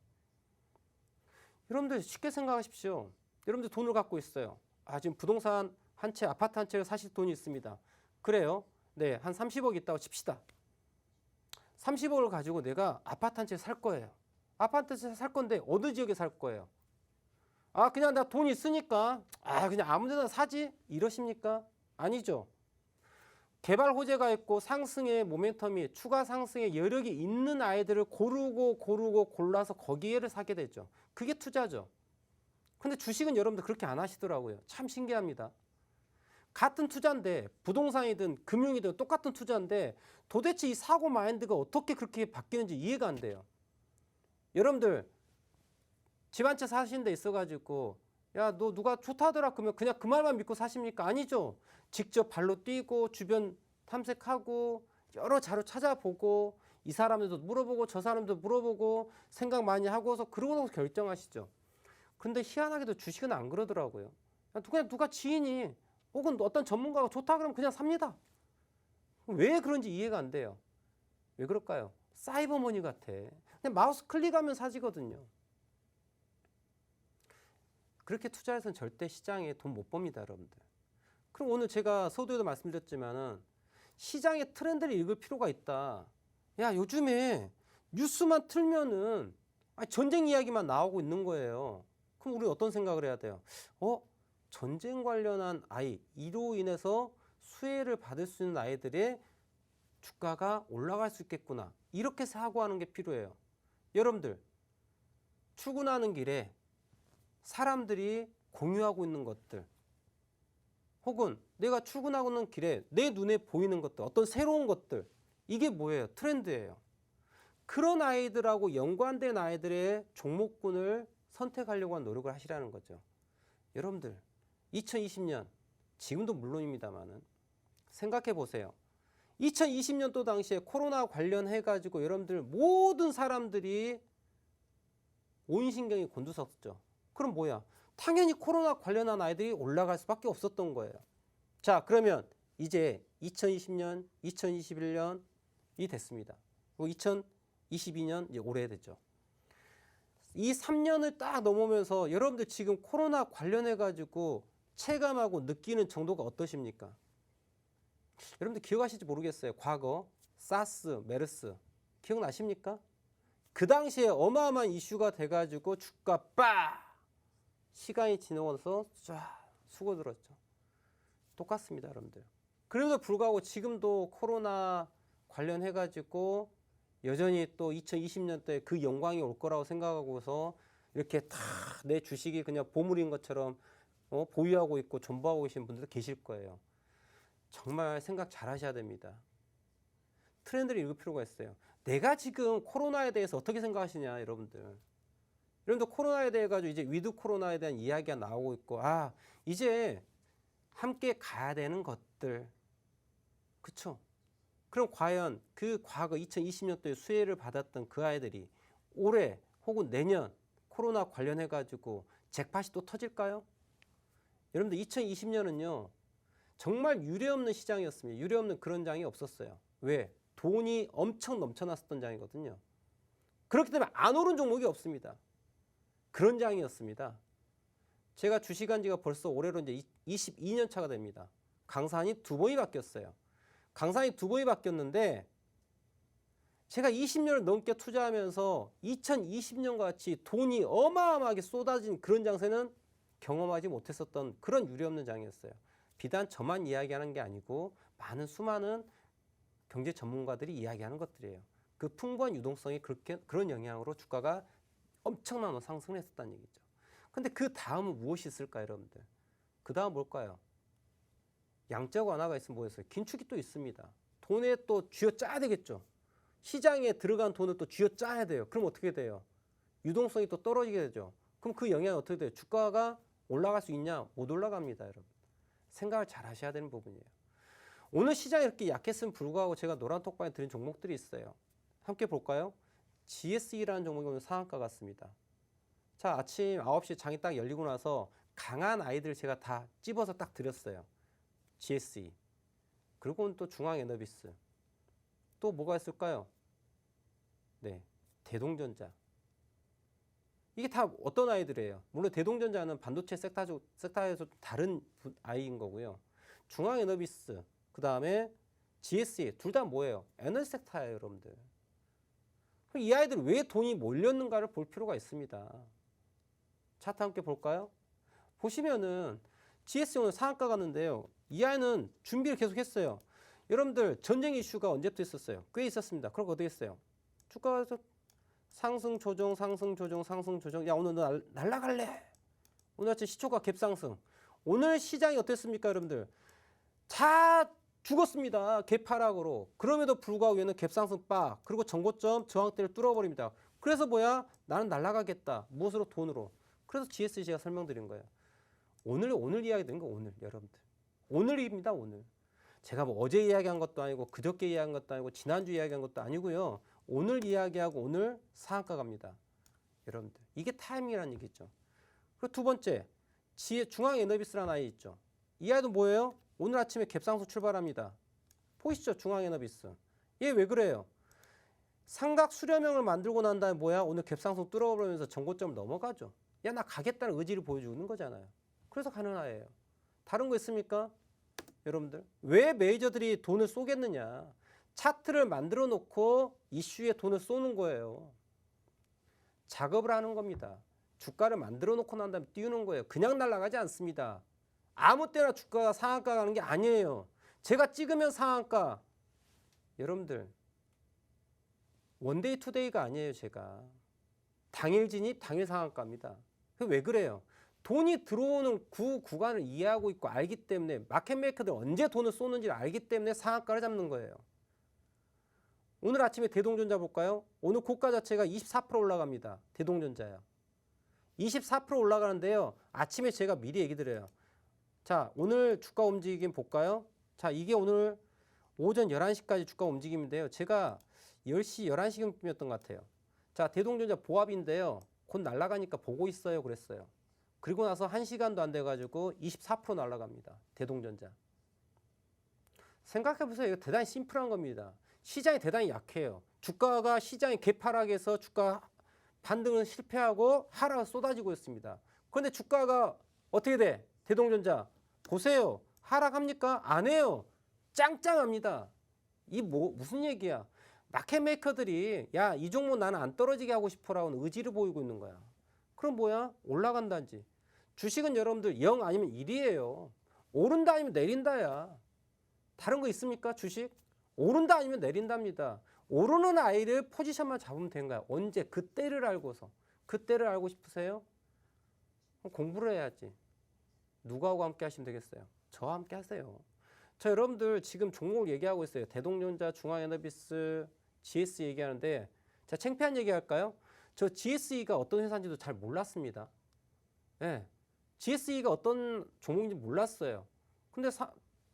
여러분들 쉽게 생각하십시오. 여러분들 돈을 갖고 있어요. 아, 지금 부동산 한 채, 아파트 한 채를 사실 돈이 있습니다. 그래요. 네, 한 30억 있다고 칩시다. 30억을 가지고 내가 아파트 한 채 살 거예요. 아파트 살 건데 어느 지역에 살 거예요? 아, 그냥 나 돈 있으니까 그냥 아무 데나 사지? 이러십니까? 아니죠. 개발 호재가 있고 상승의 모멘텀이 추가 상승의 여력이 있는 아이들을 고르고 골라서 거기에를 사게 되죠. 그게 투자죠. 근데 주식은 여러분들 그렇게 안 하시더라고요. 참 신기합니다. 같은 투자인데 부동산이든 금융이든 똑같은 투자인데 도대체 이 사고 마인드가 어떻게 그렇게 바뀌는지 이해가 안 돼요. 여러분들 집 한 채 사신 데 있어가지고 야, 너 누가 좋다더라 그러면 그냥 그 말만 믿고 사십니까? 아니죠. 직접 발로 뛰고 주변 탐색하고 여러 자료 찾아보고 이 사람들도 물어보고 저 사람도 물어보고 생각 많이 하고서 그러고 결정하시죠. 그런데 희한하게도 주식은 안 그러더라고요. 그냥 누가 지인이 혹은 어떤 전문가가 좋다 그러면 그냥 삽니다. 왜 그런지 이해가 안 돼요. 왜 그럴까요? 사이버머니 같아. 그냥 마우스 클릭하면 사지거든요. 그렇게 투자해서는 절대 시장에 돈 못 법니다, 여러분들. 그럼 오늘 제가 서두에도 말씀드렸지만은 시장의 트렌드를 읽을 필요가 있다. 야, 요즘에 뉴스만 틀면은 전쟁 이야기만 나오고 있는 거예요. 그럼 우리 어떤 생각을 해야 돼요? 전쟁 관련한 아이, 이로 인해서 수혜를 받을 수 있는 아이들의 주가가 올라갈 수 있겠구나. 이렇게 사고하는 게 필요해요. 여러분들, 출근하는 길에 사람들이 공유하고 있는 것들 혹은 내가 출근하고 있는 길에 내 눈에 보이는 것들, 어떤 새로운 것들, 이게 뭐예요? 트렌드예요. 그런 아이들하고 연관된 아이들의 종목군을 선택하려고 하는 노력을 하시라는 거죠. 여러분들 2020년 지금도 물론입니다만은 생각해 보세요. 2020년도 당시에 코로나 관련해 가지고 여러분들 모든 사람들이 온 신경이 곤두섰죠. 그럼 뭐야? 당연히 코로나 관련한 아이들이 올라갈 수밖에 없었던 거예요. 자, 그러면 이제 2020년, 2021년이 됐습니다. 그리고 2022년 이제 올해 됐죠. 이 3년을 딱 넘으면서 여러분들 지금 코로나 관련해 가지고 체감하고 느끼는 정도가 어떠십니까? 여러분들 기억하실지 모르겠어요. 과거 사스, 메르스 기억나십니까? 그 당시에 어마어마한 이슈가 돼가지고 주가 빠! 시간이 지나서 쫙 수고들었죠. 똑같습니다, 여러분들. 그래도 불구하고 지금도 코로나 관련해가지고 여전히 또 2020년도에 그 영광이 올 거라고 생각하고서 이렇게 다 내 주식이 그냥 보물인 것처럼 보유하고 있고 존버하고 계신 분들도 계실 거예요. 정말 생각 잘 하셔야 됩니다. 트렌드를 읽을 필요가 있어요. 내가 지금 코로나에 대해서 어떻게 생각하시냐, 여러분들. 여러분들 코로나에 대해 가지고 이제 위드 코로나에 대한 이야기가 나오고 있고, 이제 함께 가야 되는 것들. 그쵸? 그럼 과연 그 과거 2020년도에 수혜를 받았던 그 아이들이 올해 혹은 내년 코로나 관련해 가지고 잭팟이 또 터질까요? 여러분들 2020년은요. 정말 유례없는 시장이었습니다. 유례없는 그런 장이 없었어요. 왜? 돈이 엄청 넘쳐났었던 장이거든요. 그렇기 때문에 안 오른 종목이 없습니다. 그런 장이었습니다. 제가 주식한 지가 벌써 올해로 이제 22년 차가 됩니다. 강산이 2번이 바뀌었어요. 강산이 2번이 바뀌었는데 제가 20년을 넘게 투자하면서 2020년과 같이 돈이 어마어마하게 쏟아진 그런 장세는 경험하지 못했었던 그런 유례없는 장이었어요. 비단 저만 이야기하는 게 아니고 많은 수많은 경제 전문가들이 이야기하는 것들이에요. 그 풍부한 유동성이 그런 영향으로 주가가 엄청난 상승을 했었다는 얘기죠. 근데 그 다음은 무엇이 있을까요, 여러분들? 그 다음 뭘까요? 양적 완화가 있으면 뭐였어요? 긴축이 또 있습니다. 돈에 또 쥐어짜야 되겠죠. 시장에 들어간 돈을 또 쥐어짜야 돼요. 그럼 어떻게 돼요? 유동성이 또 떨어지게 되죠. 그럼 그 영향이 어떻게 돼요? 주가가 올라갈 수 있냐? 못 올라갑니다, 여러분. 생각을 잘 하셔야 되는 부분이에요. 오늘 시장이 이렇게 약했음에 불구하고 제가 노란 톡방에 드린 종목들이 있어요. 함께 볼까요? GSE라는 종목이 오늘 상한가 같습니다. 자, 아침 9시 장이 딱 열리고 나서 강한 아이들 제가 다 찝어서 딱 드렸어요. GSE. 그리고 또 중앙에너비스. 또 뭐가 있을까요? 네, 대동전자. 이게 다 어떤 아이들이에요? 물론 대동전자는 반도체 섹터에서 다른 아이인 거고요. 중앙에너비스, 그 다음에 GSE, 둘 다 뭐예요? 에너지 섹터예요, 여러분들. 그럼 이 아이들 왜 돈이 몰렸는가를 볼 필요가 있습니다. 차트 함께 볼까요? 보시면은 GSE 오늘 상한가 갔는데요. 이 아이는 준비를 계속 했어요. 여러분들 전쟁 이슈가 언제부터 있었어요? 꽤 있었습니다. 그럼 어떻게 했어요? 주가가 상승 조정, 상승 조정, 상승 조정. 야, 오늘 너 날라갈래? 오늘 아침 시초가 갭상승. 오늘 시장이 어땠습니까, 여러분들? 다 죽었습니다. 갭하락으로. 그럼에도 불구하고 얘는 갭상승 빡. 그리고 정고점 저항대를 뚫어버립니다. 그래서 뭐야? 나는 날라가겠다. 무엇으로? 돈으로. 그래서 GSE 제가 설명드린 거예요. 오늘 이야기 드린 거 오늘, 여러분들. 오늘입니다, 오늘. 제가 뭐 어제 이야기한 것도 아니고 그저께 이야기한 것도 아니고 지난주 이야기한 것도 아니고요. 오늘 이야기하고 오늘 상한가 갑니다. 여러분들. 이게 타이밍이라는 얘기죠. 그리고 두 번째, 중앙에너비스라는 아이 있죠. 이 아이도 뭐예요? 오늘 아침에 갭상승 출발합니다. 보이시죠? 중앙에너비스. 얘 왜 그래요? 삼각 수렴형을 만들고 난 다음에 뭐야? 오늘 갭상승 뚫어버리면서 정고점을 넘어가죠. 야, 나 가겠다는 의지를 보여주는 거잖아요. 그래서 가는 아이예요. 다른 거 있습니까? 여러분들. 왜 메이저들이 돈을 쏘겠느냐? 차트를 만들어 놓고 이슈에 돈을 쏘는 거예요. 작업을 하는 겁니다. 주가를 만들어 놓고 난 다음에 띄우는 거예요. 그냥 날아가지 않습니다. 아무 때나 주가가 상한가 가는 게 아니에요. 제가 찍으면 상한가. 여러분들, 원데이 투데이가 아니에요, 제가. 당일 진입, 당일 상한가입니다. 왜 그래요? 돈이 들어오는 구간을 이해하고 있고 알기 때문에 마켓메이커들 언제 돈을 쏘는지를 알기 때문에 상한가를 잡는 거예요. 오늘 아침에 대동전자 볼까요? 오늘 고가 자체가 24% 올라갑니다. 대동전자요. 24% 올라가는데요. 아침에 제가 미리 얘기 드려요. 자, 오늘 주가 움직임 볼까요? 자, 이게 오늘 오전 11시까지 주가 움직임인데요. 제가 10시, 11시경쯤이었던 것 같아요. 자, 대동전자 보합인데요. 곧 날아가니까 보고 있어요. 그랬어요. 그리고 나서 1시간도 안 돼가지고 24% 날아갑니다. 대동전자. 생각해보세요. 이거 대단히 심플한 겁니다. 시장이 대단히 약해요. 주가가 시장이 개파락에서 주가 반등은 실패하고 하락을 쏟아지고 있습니다. 그런데 주가가 어떻게 돼? 대동전자. 보세요. 하락합니까? 안 해요. 짱짱합니다. 이 무슨 얘기야? 마켓메이커들이 야, 이 종목 나는 안 떨어지게 하고 싶어라고 의지를 보이고 있는 거야. 그럼 뭐야? 올라간다지. 주식은 여러분들 0 아니면 1이에요. 오른다 아니면 내린다야. 다른 거 있습니까? 주식? 오른다 아니면 내린답니다. 오르는 아이를 포지션만 잡으면 된 거야. 언제? 그때를 알고서. 그때를 알고 싶으세요? 공부를 해야지. 누구하고 함께 하시면 되겠어요? 저와 함께 하세요. 저 여러분들 지금 종목을 얘기하고 있어요. 대동전자, 중앙에너비스, GS 얘기하는데 자, 창피한 얘기 할까요? 저 GSE가 어떤 회사인지도 잘 몰랐습니다. 네. GSE가 어떤 종목인지 몰랐어요. 근데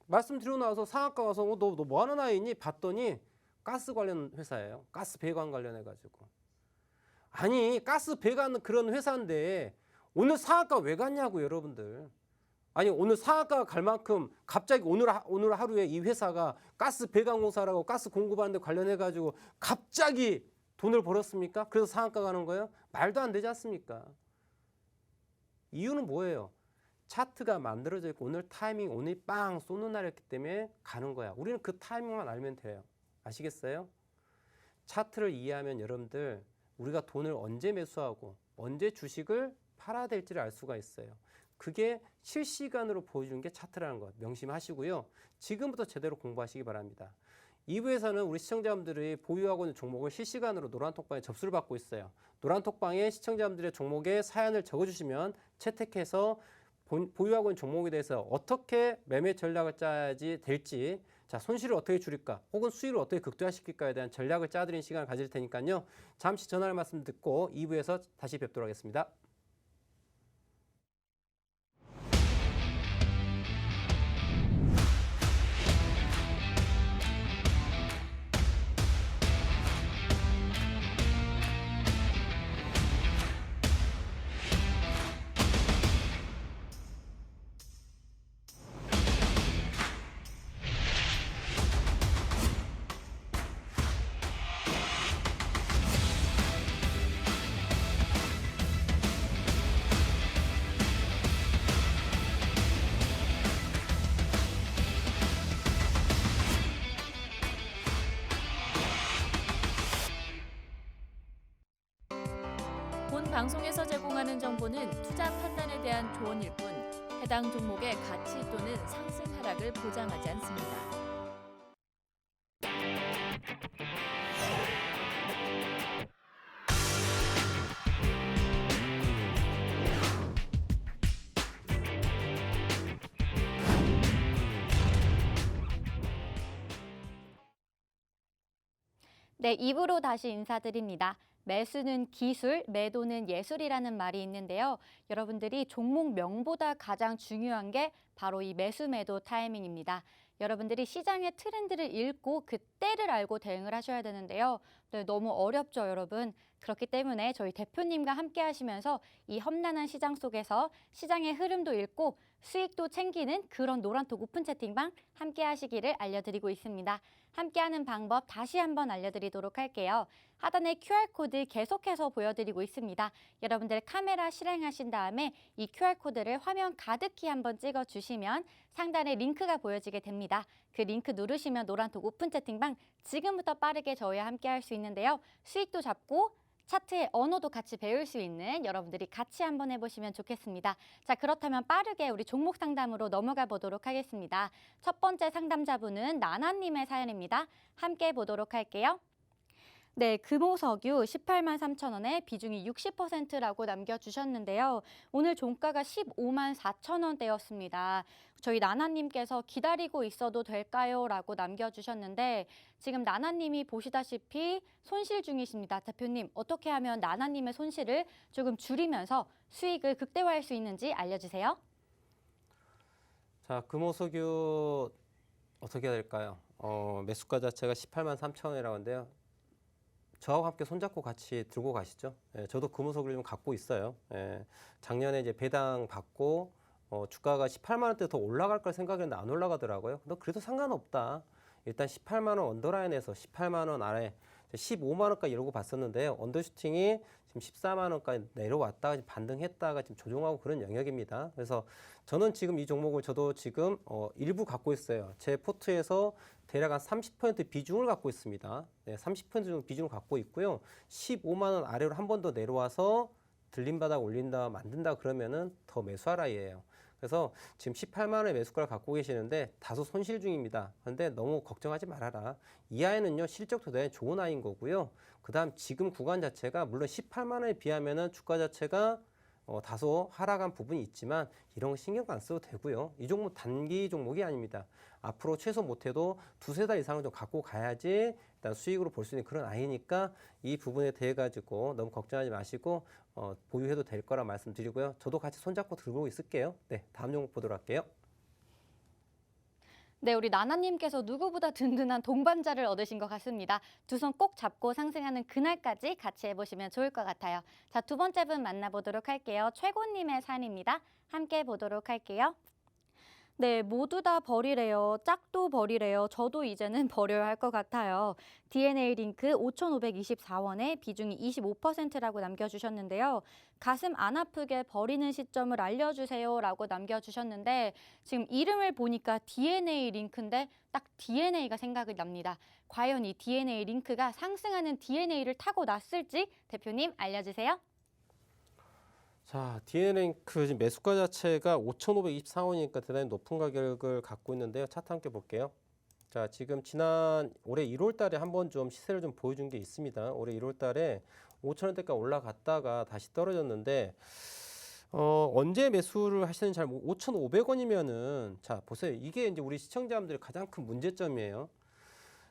말씀드리고 나서 상한가 가서 너 뭐 하는 아이니? 봤더니 가스 관련 회사예요. 가스 배관 관련해가지고. 아니, 가스 배관 그런 회사인데 오늘 상한가 왜 갔냐고, 여러분들. 아니, 오늘 상한가 갈 만큼 갑자기 오늘 하루에 이 회사가 가스 배관 공사라고 가스 공급하는 데 관련해가지고 갑자기 돈을 벌었습니까? 그래서 상한가 가는 거예요? 말도 안 되지 않습니까? 이유는 뭐예요? 차트가 만들어져 있고 오늘 타이밍, 오늘 빵 쏘는 날이었기 때문에 가는 거야. 우리는 그 타이밍만 알면 돼요. 아시겠어요? 차트를 이해하면 여러분들 우리가 돈을 언제 매수하고 언제 주식을 팔아야 될지를 알 수가 있어요. 그게 실시간으로 보여주는 게 차트라는 것 명심하시고요. 지금부터 제대로 공부하시기 바랍니다. 2부에서는 우리 시청자분들이 보유하고 있는 종목을 실시간으로 노란톡방에 접수를 받고 있어요. 노란톡방에 시청자분들의 종목에 사연을 적어주시면 채택해서 보유하고 있는 종목에 대해서 어떻게 매매 전략을 짜야지 될지, 자, 손실을 어떻게 줄일까 혹은 수익을 어떻게 극대화시킬까에 대한 전략을 짜드리는 시간을 가질 테니까요. 잠시 전화를 말씀 듣고 2부에서 다시 뵙도록 하겠습니다. 본 방송에서 제공하는 정보는 투자 판단에 대한 조언일 뿐 해당 종목의 가치 또는 상승 하락을 보장하지 않습니다. 네, 2부로 다시 인사드립니다. 매수는 기술, 매도는 예술이라는 말이 있는데요. 여러분들이 종목 명보다 가장 중요한 게 바로 이 매수 매도 타이밍입니다. 여러분들이 시장의 트렌드를 읽고 그 때를 알고 대응을 하셔야 되는데요. 네, 너무 어렵죠, 여러분. 그렇기 때문에 저희 대표님과 함께 하시면서 이 험난한 시장 속에서 시장의 흐름도 읽고 수익도 챙기는 그런 노란톡 오픈 채팅방 함께 하시기를 알려드리고 있습니다. 함께하는 방법 다시 한번 알려드리도록 할게요. 하단에 QR코드 계속해서 보여드리고 있습니다. 여러분들 카메라 실행하신 다음에 이 QR코드를 화면 가득히 한번 찍어주시면 상단에 링크가 보여지게 됩니다. 그 링크 누르시면 노란톡 오픈 채팅방 지금부터 빠르게 저희와 함께 할 수 있는데요. 수익도 잡고 차트의 언어도 같이 배울 수 있는 여러분들이 같이 한번 해보시면 좋겠습니다. 자, 그렇다면 빠르게 우리 종목 상담으로 넘어가 보도록 하겠습니다. 첫 번째 상담자분은 나나님의 사연입니다. 함께 보도록 할게요. 네, 금호석유 18만 3천 원에 비중이 60%라고 남겨주셨는데요. 오늘 종가가 15만 4천 원대였습니다. 저희 나나님께서 기다리고 있어도 될까요? 라고 남겨주셨는데 지금 나나님이 보시다시피 손실 중이십니다. 대표님, 어떻게 하면 나나님의 손실을 조금 줄이면서 수익을 극대화할 수 있는지 알려주세요. 자, 금호석유 어떻게 해야 될까요? 매수가 자체가 18만 3천 원이라고 하는데요. 저하고 함께 손잡고 같이 들고 가시죠. 예, 저도 금호석유를 좀 갖고 있어요. 예, 작년에 이제 배당 받고 주가가 18만 원대 더 올라갈 걸 생각했는데 안 올라가더라고요. 근데 그래도 상관없다. 일단 18만 원 언더라인에서 18만 원 아래 15만 원까지 이러고 봤었는데요. 언더슈팅이 지금 14만 원까지 내려왔다가 반등했다가 지금 조정하고 그런 영역입니다. 그래서 저는 지금 이 종목을 저도 지금 일부 갖고 있어요. 제 포트에서 대략 한 30% 비중을 갖고 있습니다. 네, 30% 정도 비중을 갖고 있고요. 15만 원 아래로 한 번 더 내려와서 들림바닥 올린다 만든다 그러면은 더 매수하라예요. 그래서 지금 18만 원의 매수가를 갖고 계시는데 다소 손실 중입니다. 그런데 너무 걱정하지 말아라. 이 아이는요 실적도 대단히 좋은 아이인 거고요. 그다음 지금 구간 자체가 물론 18만 원에 비하면은 주가 자체가 다소 하락한 부분이 있지만 이런 거 신경 안 써도 되고요. 이 종목 단기 종목이 아닙니다. 앞으로 최소 못해도 두세 달 이상을 좀 갖고 가야지 일단 수익으로 볼 수 있는 그런 아이니까 이 부분에 대해 가지고 너무 걱정하지 마시고 보유해도 될 거라 말씀드리고요. 저도 같이 손잡고 들고 있을게요. 네, 다음 종목 보도록 할게요. 네, 우리 나나님께서 누구보다 든든한 동반자를 얻으신 것 같습니다. 두 손 꼭 잡고 상승하는 그날까지 같이 해보시면 좋을 것 같아요. 자, 두 번째 분 만나보도록 할게요. 최고님의 사연입니다. 함께 보도록 할게요. 네, 모두 다 버리래요. 짝도 버리래요. 저도 이제는 버려야 할 것 같아요. DNA 링크 5,524원에 비중이 25%라고 남겨주셨는데요. 가슴 안 아프게 버리는 시점을 알려주세요 라고 남겨주셨는데 지금 이름을 보니까 DNA 링크인데 딱 DNA가 생각이 납니다. 과연 이 DNA 링크가 상승하는 DNA를 타고 났을지 대표님 알려주세요. 자, DN링크 지금 매수가 자체가 5,524원이니까 대단히 높은 가격을 갖고 있는데요. 차트 함께 볼게요. 자, 지금 지난 올해 1월 달에 한번 좀 시세를 좀 보여준 게 있습니다. 올해 1월 달에 5,000원대까지 올라갔다가 다시 떨어졌는데, 언제 매수를 하시는지 5,500원이면은, 자, 보세요. 이게 이제 우리 시청자분들의 가장 큰 문제점이에요.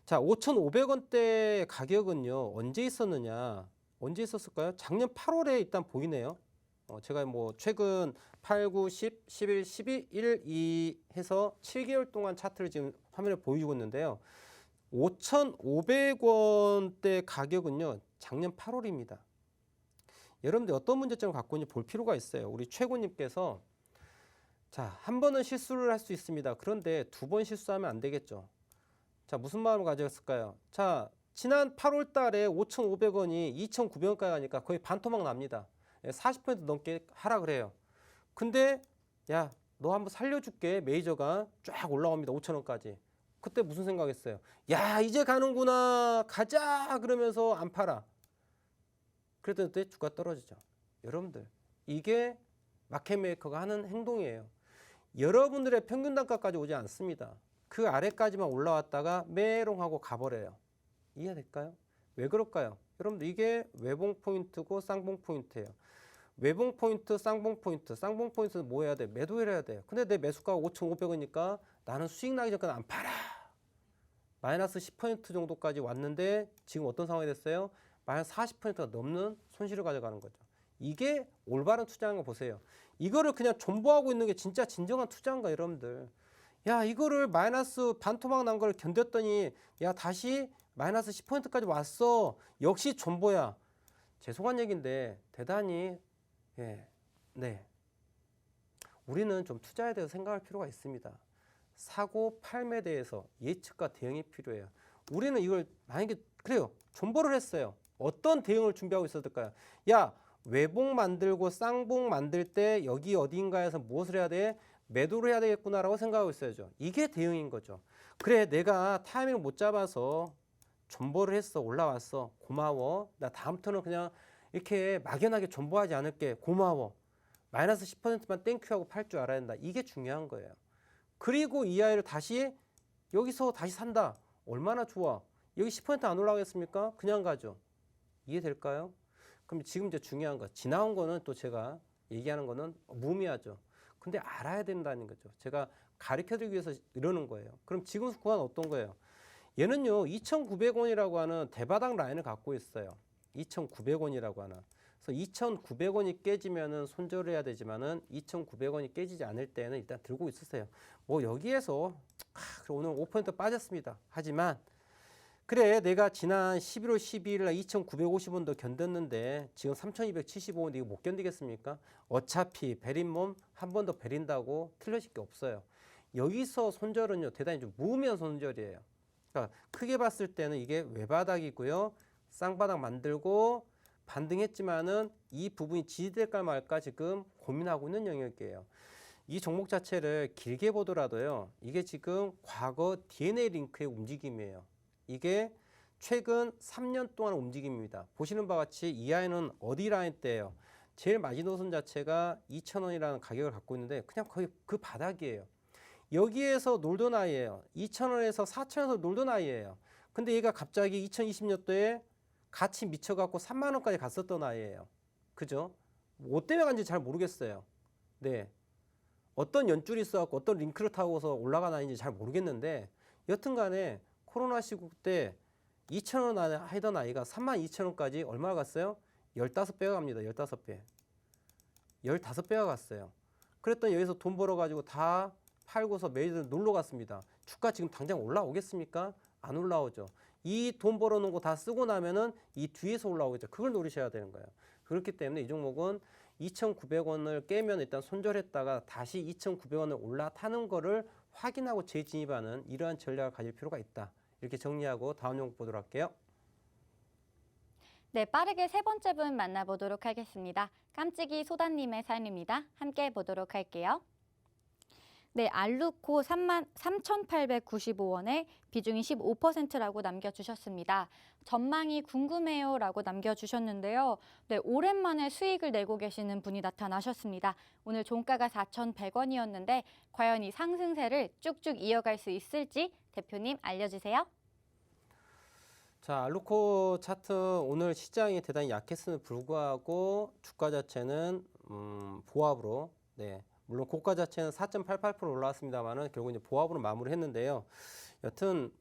자, 5,500원대 가격은요, 언제 있었느냐? 언제 있었을까요? 작년 8월에 일단 보이네요. 제가 뭐 최근 8, 9, 10, 11, 12, 1, 2 해서 7개월 동안 차트를 지금 화면에 보여주고 있는데요. 5,500원대 가격은요, 작년 8월입니다. 여러분들 어떤 문제점을 갖고 있는지 볼 필요가 있어요. 우리 최고님께서 자, 한 번은 실수를 할 수 있습니다. 그런데 두 번 실수하면 안 되겠죠. 자, 무슨 마음을 가졌을까요? 자, 지난 8월 달에 5,500원이 2,900원까지 가니까 거의 반토막 납니다. 40% 넘게 하락을 해요. 근데 야, 너 한번 살려줄게. 메이저가 쫙 올라옵니다. 5,000원까지. 그때 무슨 생각했어요? 야, 이제 가는구나. 가자. 그러면서 안 팔아. 그랬더니 그때 주가 떨어지죠. 여러분들, 이게 마켓메이커가 하는 행동이에요. 여러분들의 평균 단가까지 오지 않습니다. 그 아래까지만 올라왔다가 메롱하고 가버려요. 이해될까요? 왜 그럴까요? 여러분들, 이게 외봉 포인트고 쌍봉 포인트예요. 외봉 포인트, 쌍봉 포인트. 쌍봉 포인트는 뭐 해야 돼? 매도를 해야 돼요. 근데 내 매수가가 5,500원이니까 나는 수익 나기 전까지 안 팔아. 마이너스 10% 정도까지 왔는데 지금 어떤 상황이 됐어요? 마이너스 40%가 넘는 손실을 가져가는 거죠. 이게 올바른 투자인 거 보세요. 이거를 그냥 존버하고 있는 게 진짜 진정한 투자인가, 여러분들. 야, 이거를 마이너스 반토막 난 걸 견뎠더니 야, 다시 마이너스 10%까지 왔어. 역시 존버야. 죄송한 얘기인데 대단히 네. 우리는 좀 투자에 대해서 생각할 필요가 있습니다. 사고 팔매에 대해서 예측과 대응이 필요해요. 우리는 이걸 만약에 그래요. 존버를 했어요. 어떤 대응을 준비하고 있었을까요? 야, 외봉 만들고 쌍봉 만들 때 여기 어딘가에서 무엇을 해야 돼? 매도를 해야 되겠구나라고 생각하고 있어야죠. 이게 대응인 거죠. 그래, 내가 타이밍을 못 잡아서 존버를 했어. 올라왔어. 고마워. 나 다음부터는 그냥 이렇게 막연하게 존버하지 않을게. 고마워. 마이너스 10%만 땡큐하고 팔 줄 알아야 된다. 이게 중요한 거예요. 그리고 이 아이를 다시 여기서 다시 산다. 얼마나 좋아. 여기 10%안 올라가겠습니까? 그냥 가죠. 이해될까요? 그럼 지금 이제 중요한 거. 지나온 거는 또 제가 얘기하는 거는 무의미하죠. 근데 알아야 된다는 거죠. 제가 가르쳐드리기 위해서 이러는 거예요. 그럼 지금 구간 어떤 거예요? 얘는요, 2,900원이라고 하는 대바닥 라인을 갖고 있어요. 2,900원이라고 하는. 그래서 2,900원이 깨지면은 손절을 해야 되지만은 2,900원이 깨지지 않을 때는 일단 들고 있으세요. 뭐 여기에서 오늘 5% 빠졌습니다. 하지만 그래, 내가 지난 11월 12일 날 2,950원도 견뎠는데 지금 3,275원인데 이거 못 견디겠습니까? 어차피 베린 몸 한 번 더 베린다고 틀려질 게 없어요. 여기서 손절은요, 대단히 좀 무의미한 손절이에요. 그러니까 크게 봤을 때는 이게 외바닥이고요. 쌍바닥 만들고 반등했지만은 이 부분이 지지될까 말까 지금 고민하고 있는 영역이에요. 이 종목 자체를 길게 보더라도요, 이게 지금 과거 DNA 링크의 움직임이에요. 이게 최근 3년 동안 움직임입니다. 보시는 바와 같이 이 아이는 어디 라인 때예요? 제일 마지노선 자체가 2,000원이라는 가격을 갖고 있는데 그냥 거의 그 바닥이에요. 여기에서 놀던 아이예요. 2,000원에서 4,000원에서 놀던 아이예요. 근데 얘가 갑자기 2020년도에 같이 미쳐갖고 3만 원까지 갔었던 아이예요. 그죠? 뭐 때문에 간지 잘 모르겠어요. 네. 어떤 연줄이 있어갖고 어떤 링크를 타고서 올라간 아이인지 잘 모르겠는데 여튼 간에 코로나 시국 때 2,000원 하던 아이가 32,000원까지 얼마나 갔어요? 15배가 갑니다. 15배. 15배가 갔어요. 그랬더니 여기서 돈 벌어가지고 다 팔고서 매일 놀러 갔습니다. 주가 지금 당장 올라오겠습니까? 안 올라오죠. 이 돈 벌어놓은 거 다 쓰고 나면은 이 뒤에서 올라오겠죠. 그걸 노리셔야 되는 거예요. 그렇기 때문에 이 종목은 2,900원을 깨면 일단 손절했다가 다시 2,900원을 올라타는 거를 확인하고 재진입하는 이러한 전략을 가질 필요가 있다. 이렇게 정리하고 다음 종목 보도록 할게요. 네, 빠르게 세 번째 분 만나보도록 하겠습니다. 깜찍이 소다님의 사연입니다. 함께 보도록 할게요. 네, 알루코 3,895원에 비중이 15%라고 남겨주셨습니다. 전망이 궁금해요라고 남겨주셨는데요. 네, 오랜만에 수익을 내고 계시는 분이 나타나셨습니다. 오늘 종가가 4,100원이었는데 과연 이 상승세를 쭉쭉 이어갈 수 있을지 대표님 알려주세요. 자, 알루코 차트 오늘 시장이 대단히 약했음에도 불구하고 주가 자체는 보합으로, 네, 물론 고가 자체는 4.88% 올라왔습니다만은 결국 이제 보합으로 마무리했는데요. 여튼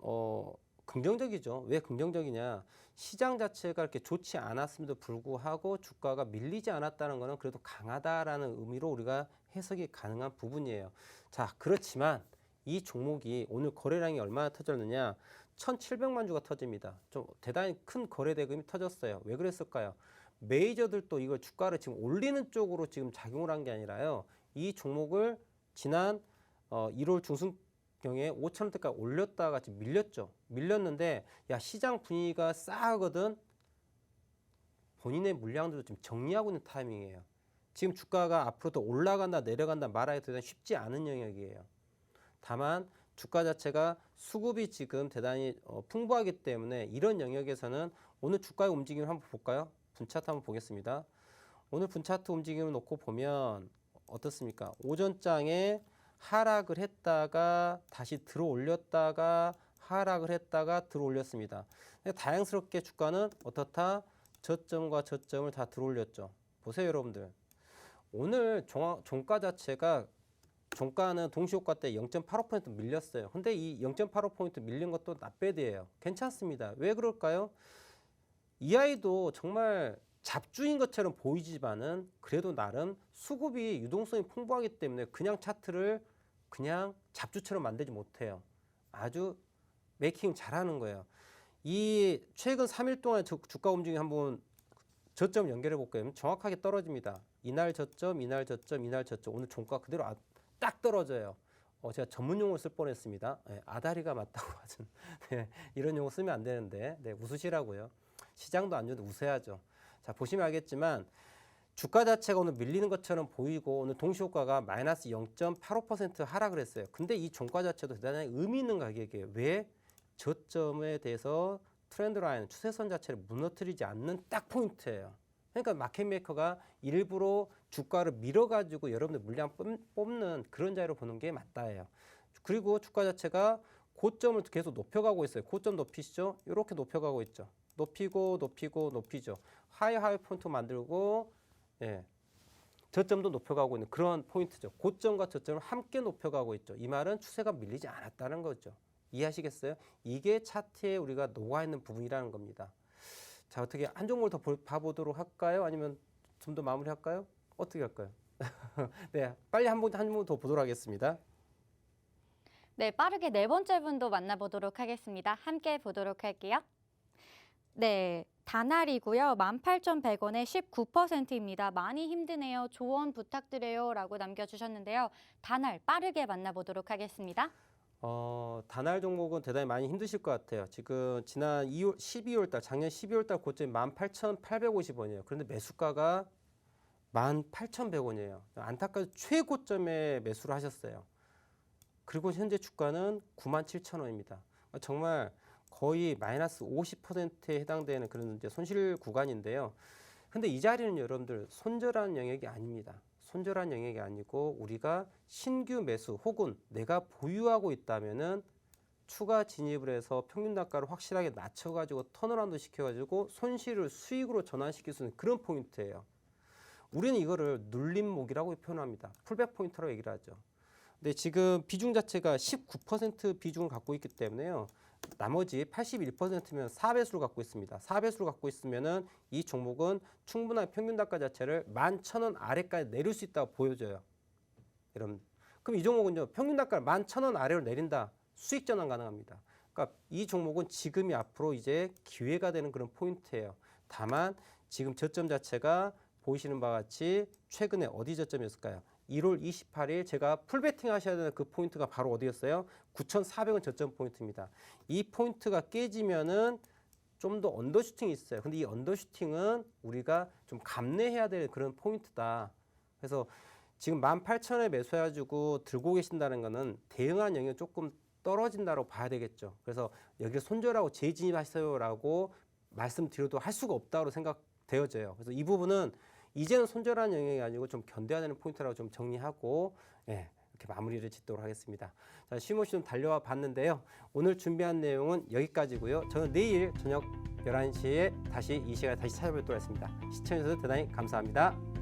긍정적이죠. 왜 긍정적이냐? 시장 자체가 이렇게 좋지 않았음에도 불구하고 주가가 밀리지 않았다는 것은 그래도 강하다라는 의미로 우리가 해석이 가능한 부분이에요. 자, 그렇지만 이 종목이 오늘 거래량이 얼마나 터졌느냐? 1,700만 주가 터집니다. 좀 대단히 큰 거래 대금이 터졌어요. 왜 그랬을까요? 메이저들도 이걸 주가를 지금 올리는 쪽으로 지금 작용을 한 게 아니라요. 이 종목을 지난 1월 중순경에 5,000원대까지 올렸다가 지금 밀렸죠. 밀렸는데 야, 시장 분위기가 싸하거든. 본인의 물량들도 지금 정리하고 있는 타이밍이에요. 지금 주가가 앞으로 더 올라간다 내려간다 말하기 대단히 쉽지 않은 영역이에요. 다만 주가 자체가 수급이 지금 대단히 풍부하기 때문에 이런 영역에서는 오늘 주가의 움직임을 한번 볼까요? 분차트 한번 보겠습니다. 오늘 분차트 움직임을 놓고 보면 어떻습니까? 오전장에 하락을 했다가 다시 들어 올렸다가 하락을 했다가 들어 올렸습니다. 다양스럽게 주가는 어떻다? 저점과 저점을 다 들어 올렸죠. 보세요, 여러분들. 오늘 종가 자체가 종가는 동시효과 때 0.85% 밀렸어요. 근데 이 0.85% 밀린 것도 낫배드예요. 괜찮습니다. 왜 그럴까요? 이 아이도 정말 잡주인 것처럼 보이지만은 그래도 나름 수급이 유동성이 풍부하기 때문에 그냥 차트를 그냥 잡주처럼 만들지 못해요. 아주 메이킹 잘하는 거예요. 이 최근 3일 동안 주가 움직임 한번 저점 연결해 볼까요? 정확하게 떨어집니다. 이날 저점, 이날 저점, 이날 저점. 오늘 종가 그대로 딱 떨어져요. 제가 전문 용어를 쓸 뻔했습니다. 네, 아다리가 맞다고 하죠. 네, 이런 용어 쓰면 안 되는데, 네, 웃으시라고요. 시장도 안 좋은데 웃어야죠. 자, 보시면 알겠지만 주가 자체가 오늘 밀리는 것처럼 보이고 오늘 동시효과가 마이너스 0.85% 하락을 했어요. 근데 이 종가 자체도 대단히 의미 있는 가격이에요. 왜? 저점에 대해서 트렌드 라인, 추세선 자체를 무너뜨리지 않는 딱 포인트예요. 그러니까 마켓메이커가 일부러 주가를 밀어가지고 여러분들 물량 뽑는 그런 자리로 보는 게 맞다예요. 그리고 주가 자체가 고점을 계속 높여가고 있어요. 고점 높이시죠? 이렇게 높여가고 있죠. 높이고 높이고 높이죠. 하이 포인트 만들고, 예, 저점도 높여가고 있는 그런 포인트죠. 고점과 저점을 함께 높여가고 있죠. 이 말은 추세가 밀리지 않았다는 거죠. 이해하시겠어요? 이게 차트에 우리가 녹아있는 부분이라는 겁니다. 자, 어떻게 한 종목을 더 봐보도록 할까요? 아니면 좀 더 마무리할까요? 어떻게 할까요? 네, 빨리 한 번 더 보도록 하겠습니다. 네, 빠르게 네 번째 분도 만나보도록 하겠습니다. 함께 보도록 할게요. 네, 다날이고요. 18,100원에 19%입니다. 많이 힘드네요. 조언 부탁드려요. 라고 남겨주셨는데요. 다날 빠르게 만나보도록 하겠습니다. 다날 종목은 대단히 많이 힘드실 것 같아요. 지금 지난 12월 달, 작년 12월 달 고점이 18,850원이에요. 그런데 매수가가 18,100원이에요. 안타깝게 최고점에 매수를 하셨어요. 그리고 현재 주가는 97,000원입니다. 정말 거의 마이너스 50%에 해당되는 그런 이제 손실 구간인데요. 근데 이 자리는 여러분들 손절한 영역이 아닙니다. 손절한 영역이 아니고 우리가 신규 매수 혹은 내가 보유하고 있다면은 추가 진입을 해서 평균 단가를 확실하게 낮춰가지고 턴어라운드 시켜가지고 손실을 수익으로 전환시킬 수 있는 그런 포인트예요. 우리는 이거를 눌림목이라고 표현합니다. 풀백 포인트라고 얘기를 하죠. 근데 지금 비중 자체가 19% 비중을 갖고 있기 때문에요. 나머지 81%면 4배수를 갖고 있습니다. 4배수를 갖고 있으면은 이 종목은 충분한 평균 단가 자체를 11,000원 아래까지 내릴 수 있다고 보여져요. 여러분, 그럼 이 종목은요, 평균 단가를 11,000원 아래로 내린다. 수익 전환 가능합니다. 그러니까 이 종목은 지금이 앞으로 이제 기회가 되는 그런 포인트예요. 다만 지금 저점 자체가 보이시는 바와 같이 최근에 어디 저점이었을까요? 1월 28일 제가 풀베팅 하셔야 되는 그 포인트가 바로 어디였어요? 9,400원 저점 포인트입니다. 이 포인트가 깨지면은 좀 더 언더슈팅이 있어요. 근데 이 언더슈팅은 우리가 좀 감내해야 될 그런 포인트다. 그래서 지금 18,000원에 매수해가지고 들고 계신다는 거는 대응하는 영역이 조금 떨어진다고 봐야 되겠죠. 그래서 여기를 손절하고 재진입하세요라고 말씀드려도 할 수가 없다고 생각되어져요. 그래서 이 부분은 이제는 손절하는 영역이 아니고 좀 견뎌야 되는 포인트라고 좀 정리하고 이렇게 마무리를 짓도록 하겠습니다. 자, 쉼없이 좀 달려와 봤는데요. 오늘 준비한 내용은 여기까지고요. 저는 내일 저녁 11시에 다시 이 시간에 다시 찾아뵙도록 하겠습니다. 시청해주셔서 대단히 감사합니다.